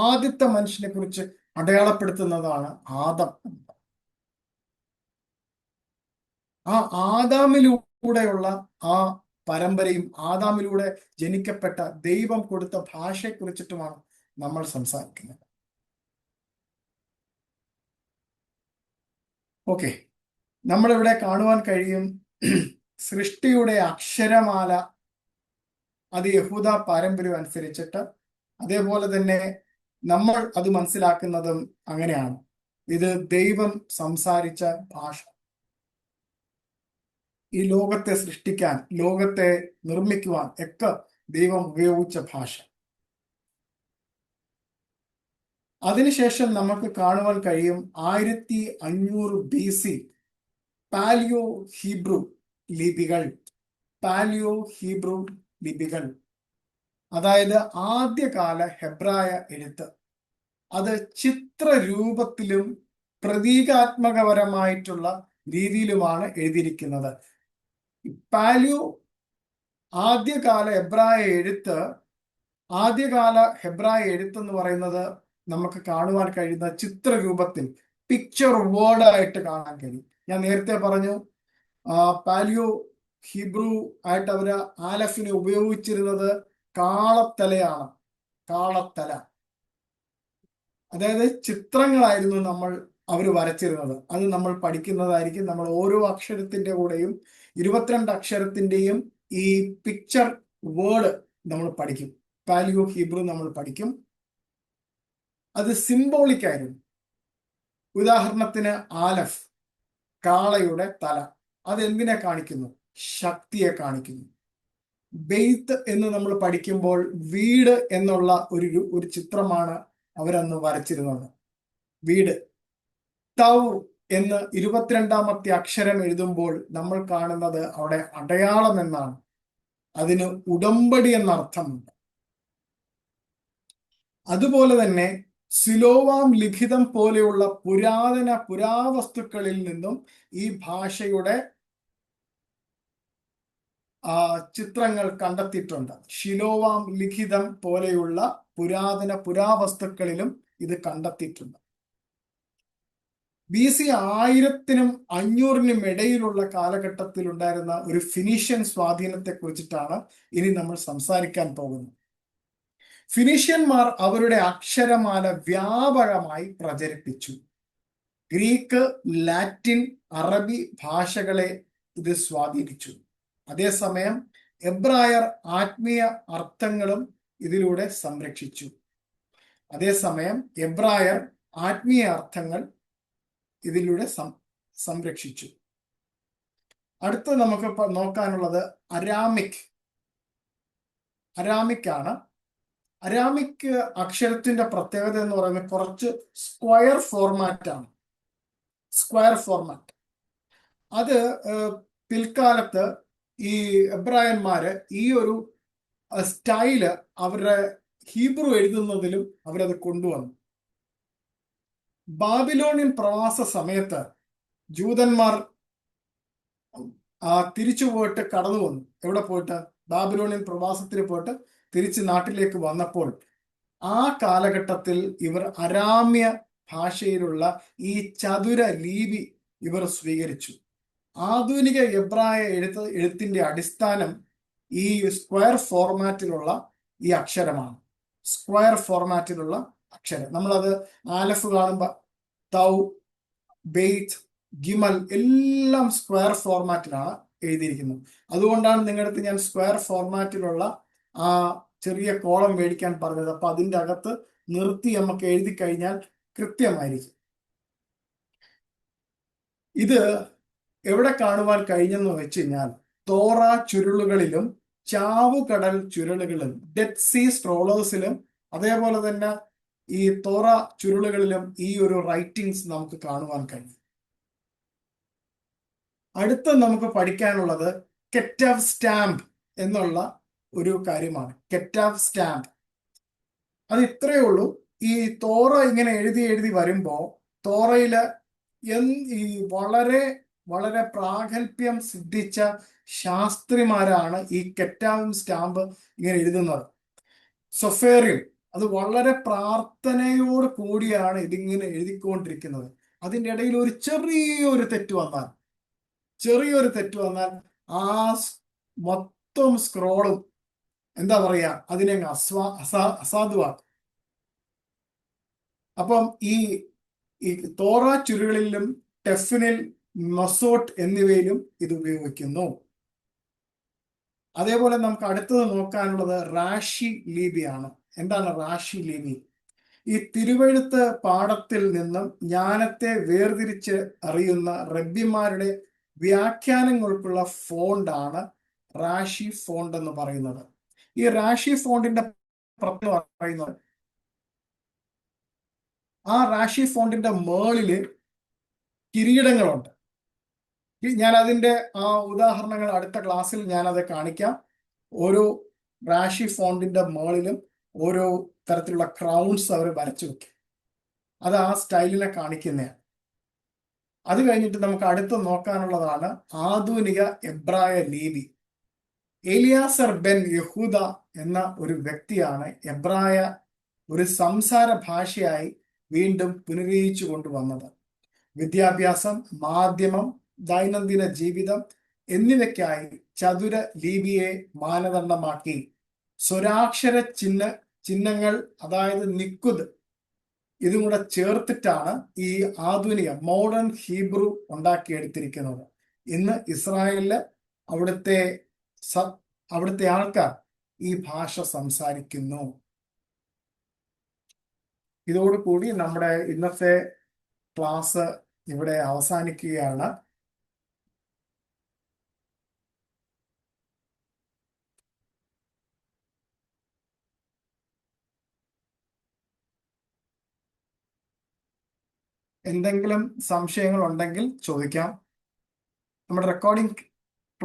ആദ്യത്തെ മനുഷ്യനെ കുറിച്ച് അടയാളപ്പെടുത്തുന്നതാണ് ആദം. ആ ആദാമിലൂടെയുള്ള ആ പരമ്പരയും ആദാമിലൂടെ ജനിക്കപ്പെട്ട ദൈവം കൊടുത്ത ഭാഷയെ കുറിച്ചിട്ടുമാണ് നമ്മൾ സംസാരിക്കുന്നത്. ഓക്കെ, നമ്മളിവിടെ കാണുവാൻ കഴിയും സൃഷ്ടിയുടെ അക്ഷരമാല, അത് യഹൂദ പാരമ്പര്യം അനുസരിച്ചിട്ട്. അതേപോലെ തന്നെ നമ്മൾ അത് മനസ്സിലാക്കുന്നതും അങ്ങനെയാണ്. ഇത് ദൈവം സംസാരിച്ച ഭാഷ, ഈ ലോകത്തെ സൃഷ്ടിക്കാൻ, ലോകത്തെ നിർമ്മിക്കുവാൻ ഒക്കെ ദൈവം ഉപയോഗിച്ച ഭാഷ. അതിനുശേഷം നമുക്ക് കാണുവാൻ കഴിയും 1500 BC പാലിയോ ഹീബ്രു ലിപികൾ, അതായത് ആദ്യകാല ഹെബ്രായ എഴുത്ത്. അത് ചിത്രരൂപത്തിലും പ്രതീകാത്മകപരമായിട്ടുള്ള രീതിയിലുമാണ് എഴുതിയിരിക്കുന്നത്. ആദ്യകാല ഹെബ്രായ എഴുത്ത് എന്ന് പറയുന്നത് നമുക്ക് കാണുവാൻ കഴിയുന്ന ചിത്രരൂപത്തിൽ, പിക്ചർ വേർഡ് ആയിട്ട് കാണാൻ കഴിയും. ഞാൻ നേരത്തെ പറഞ്ഞു, പാലിയോ ഹീബ്രു ആയിട്ട് അവര് ആലഫിനെ ഉപയോഗിച്ചിരുന്നത് കാളത്തലയാണ്. കാളത്തല, അതായത് ചിത്രങ്ങളായിരുന്നു അവർ വരച്ചിരുന്നത്. അത് നമ്മൾ പഠിക്കുന്നതായിരിക്കും. നമ്മൾ ഓരോ അക്ഷരത്തിന്റെ കൂടെയും 22 അക്ഷരത്തിന്റെയും ഈ പിക്ചർ വേർഡ് നമ്മൾ പഠിക്കും. പാലിയോ ഹീബ്രു നമ്മൾ പഠിക്കും. അത് സിംബോളിക് ആയിരുന്നു. ഉദാഹരണത്തിന് ആലഫ്, കാളയുടെ തല, അതെന്തിനെ കാണിക്കുന്നു? ശക്തിയെ കാണിക്കുന്നു. ബെയ്ത്ത് എന്ന് നമ്മൾ പഠിക്കുമ്പോൾ വീട് എന്നുള്ള ഒരു ചിത്രമാണ് അവരന്ന് വരച്ചിരുന്നത്. വീട്. തൗ എന്ന് 22ാമത്തെ അക്ഷരം എഴുതുമ്പോൾ നമ്മൾ കാണുന്നത് അവിടെ അടയാളം എന്നാണ്. അതിന് ഉടമ്പടി എന്ന അർത്ഥമുണ്ട്. അതുപോലെ തന്നെ സിലോവാം ലിഖിതം പോലെയുള്ള പുരാവസ്തുക്കളിൽ നിന്നും ഈ ഭാഷയുടെ ചിത്രങ്ങൾ കണ്ടെത്തിയിട്ടുണ്ട്. ഷിലോവാം ലിഖിതം പോലെയുള്ള പുരാവസ്തുക്കളിലും ഇത് കണ്ടെത്തിയിട്ടുണ്ട്. BC 1500 ഇടയിലുള്ള കാലഘട്ടത്തിൽ ഉണ്ടായിരുന്ന ഒരു ഫിനീഷ്യൻ സ്വാധീനത്തെ കുറിച്ചിട്ടാണ് ഇനി നമ്മൾ സംസാരിക്കാൻ പോകുന്നത്. ഫിനീഷ്യന്മാർ അവരുടെ അക്ഷരമാല വ്യാപകമായി പ്രചരിപ്പിച്ചു. ഗ്രീക്ക്, ലാറ്റിൻ, അറബി ഭാഷകളെ ഇത് സ്വാധീനിച്ചു. അതേസമയം എബ്രായർ ആത്മീയ അർത്ഥങ്ങളും ഇതിലൂടെ സംരക്ഷിച്ചു. അതേസമയം എബ്രായർ ആത്മീയ അർത്ഥങ്ങൾ ഇതിലൂടെ സംരക്ഷിച്ചു. അടുത്ത് നമുക്ക് നോക്കാനുള്ളത് അരാമിക് ആണ്. അരാമിക് അക്ഷരത്തിന്റെ പ്രത്യേകത എന്ന് പറയുന്നത് കുറച്ച് സ്ക്വയർ ഫോർമാറ്റ് ആണ്. അത് പിൽക്കാലത്ത് ഈ എബ്രായന്മാര് ഈ ഒരു സ്റ്റൈല് അവരുടെ ഹീബ്രു എഴുതുന്നതിലും അവരത് കൊണ്ടുവന്നു. ബാബിലോണിയൻ പ്രവാസ സമയത്ത് ജൂതന്മാർ തിരിച്ചു പോയിട്ട് കടന്നു വന്നു. എവിടെ പോയിട്ട്? ബാബിലോണിയൻ പ്രവാസത്തിന് പോയിട്ട് തിരിച്ച് നാട്ടിലേക്ക് വന്നപ്പോൾ ആ കാലഘട്ടത്തിൽ ഇവർ അരാമ്യ ഭാഷയിലുള്ള ഈ ചതുര ലിപി ഇവർ സ്വീകരിച്ചു. ആധുനിക എബ്രായ എഴുത്തിന്റെ അടിസ്ഥാനം ഈ സ്ക്വയർ ഫോർമാറ്റിലുള്ള ഈ അക്ഷരമാണ്. നമ്മളത് ആലഫ് കാണുമ്പോൾ തൗ, ബെയ്ത്ത്, ഗിമൽ എല്ലാം സ്ക്വയർ ഫോർമാറ്റിലാണ് എഴുതിയിരിക്കുന്നത്. അതുകൊണ്ടാണ് നിങ്ങളുടെ അടുത്ത് ഞാൻ സ്ക്വയർ ഫോർമാറ്റിലുള്ള ആ ചെറിയ കോളം മേടിക്കാൻ പറഞ്ഞത്. അപ്പൊ അതിൻ്റെ അകത്ത് നിർത്തി നമുക്ക് എഴുതി കഴിഞ്ഞാൽ കൃത്യമായിരിക്കും. ഇത് എവിടെ കാണുവാൻ കഴിഞ്ഞെന്ന് വെച്ച് കഴിഞ്ഞാൽ തോറ ചുരുളുകളിലും ചാവുകടൽ ചുരുളുകളിലും ഡെഡ് സീ സ്ക്രോളേഴ്സിലും അതേപോലെ തന്നെ ഈ തോറ ചുരുളുകളിലും ഈ ഒരു റൈറ്റിംഗ്സ് നമുക്ക് കാണുവാൻ കഴിയും. അടുത്ത നമുക്ക് പഠിക്കാനുള്ളത് കെറ്റാവ് സ്റ്റാമ്പ് എന്നുള്ള ഒരു കാര്യമാണ്. കെറ്റാവ് സ്റ്റാമ്പ് അത് ഇത്രയേ ഉള്ളൂ. ഈ തോറ ഇങ്ങനെ എഴുതി വരുമ്പോ തോറയില് ഈ വളരെ വളരെ പ്രാഗൽഭ്യം സിദ്ധിച്ച ശാസ്ത്രിമാരാണ് ഈ കെറ്റാവും സ്റ്റാമ്പ് ഇങ്ങനെ എഴുതുന്നത്. സൊഫേറിയം അത് വളരെ പ്രാർത്ഥനയോട് കൂടിയാണ് ഇതിങ്ങനെ എഴുതിക്കൊണ്ടിരിക്കുന്നത്. അതിൻ്റെ ഇടയിൽ ഒരു ചെറിയൊരു തെറ്റ് വന്നാൽ ആ മൊത്തം സ്ക്രോളും എന്താ പറയാ അതിനെ അസാധുവാക്കും. അപ്പം ഈ തോറ ചുരുകളിലും ടെഫിനിൽ, മൊസോട്ട് എന്നിവയിലും ഇത് ഉപയോഗിക്കുന്നു. അതേപോലെ നമുക്ക് അടുത്തത് നോക്കാനുള്ളത് റാഷി ലിപിയാണ്. എന്താണ് റാഷി ലിപി? ഈ തിരുവെഴുത്ത് പാഠത്തിൽ നിന്നും ജ്ഞാനത്തെ വേർതിരിച്ച് അറിയുന്ന റബ്ബിമാരുടെ വ്യാഖ്യാനങ്ങൾക്കുള്ള ഫോണ്ടാണ് റാഷി ഫോണ്ട് എന്ന് പറയുന്നത്. ഈ റാഷി ഫോണ്ടിന്റെ പറയുന്നത് ആ റാഷി ഫോണ്ടിന്റെ മേളില് കിരീടങ്ങളുണ്ട്. ഞാൻ അതിന്റെ ആ ഉദാഹരണങ്ങൾ അടുത്ത ക്ലാസ്സിൽ ഞാനത് കാണിക്കാം. ഓരോ റാഷി ഫോണ്ടിന്റെ മേളിലും ഓരോ തരത്തിലുള്ള ക്രൗൺസ് അവർ വരച്ചു വെക്കും. അത് ആ സ്റ്റൈലിനെ കാണിക്കുന്നതാണ്. അത് കഴിഞ്ഞിട്ട് നമുക്ക് അടുത്ത് നോക്കാനുള്ളതാണ് ആധുനിക എബ്രായ ലിപി. എലിയാസർ ബെൻ യഹൂദ എന്ന ഒരു വ്യക്തിയാണ് എബ്രായ ഒരു സംസാര ഭാഷയായി വീണ്ടും പുനരുജ്ജീവിച്ചു കൊണ്ടുവന്നത്. വിദ്യാഭ്യാസം, മാധ്യമം, ദൈനംദിന ജീവിതം എന്നിവയ്ക്കായി ചതുര ലിപിയെ മാനദണ്ഡമാക്കി സ്വരാക്ഷര ചിഹ്നങ്ങൾ അതായത് നിക്കുദ് ഇതും കൂടെ ചേർത്തിട്ടാണ് ഈ ആധുനിക മോഡേൺ ഹീബ്രു ഉണ്ടാക്കിയെടുത്തിരിക്കുന്നത്. ഇന്ന് ഇസ്രായേലില് അവിടുത്തെ ആൾക്കാർ ഈ ഭാഷ സംസാരിക്കുന്നു. ഇതോടുകൂടി നമ്മുടെ ഇന്നത്തെ ക്ലാസ് ഇവിടെ അവസാനിക്കുകയാണ്. എന്തെങ്കിലും സംശയങ്ങൾ ഉണ്ടെങ്കിൽ ചോദിക്കാം. നമ്മുടെ റെക്കോർഡിംഗ്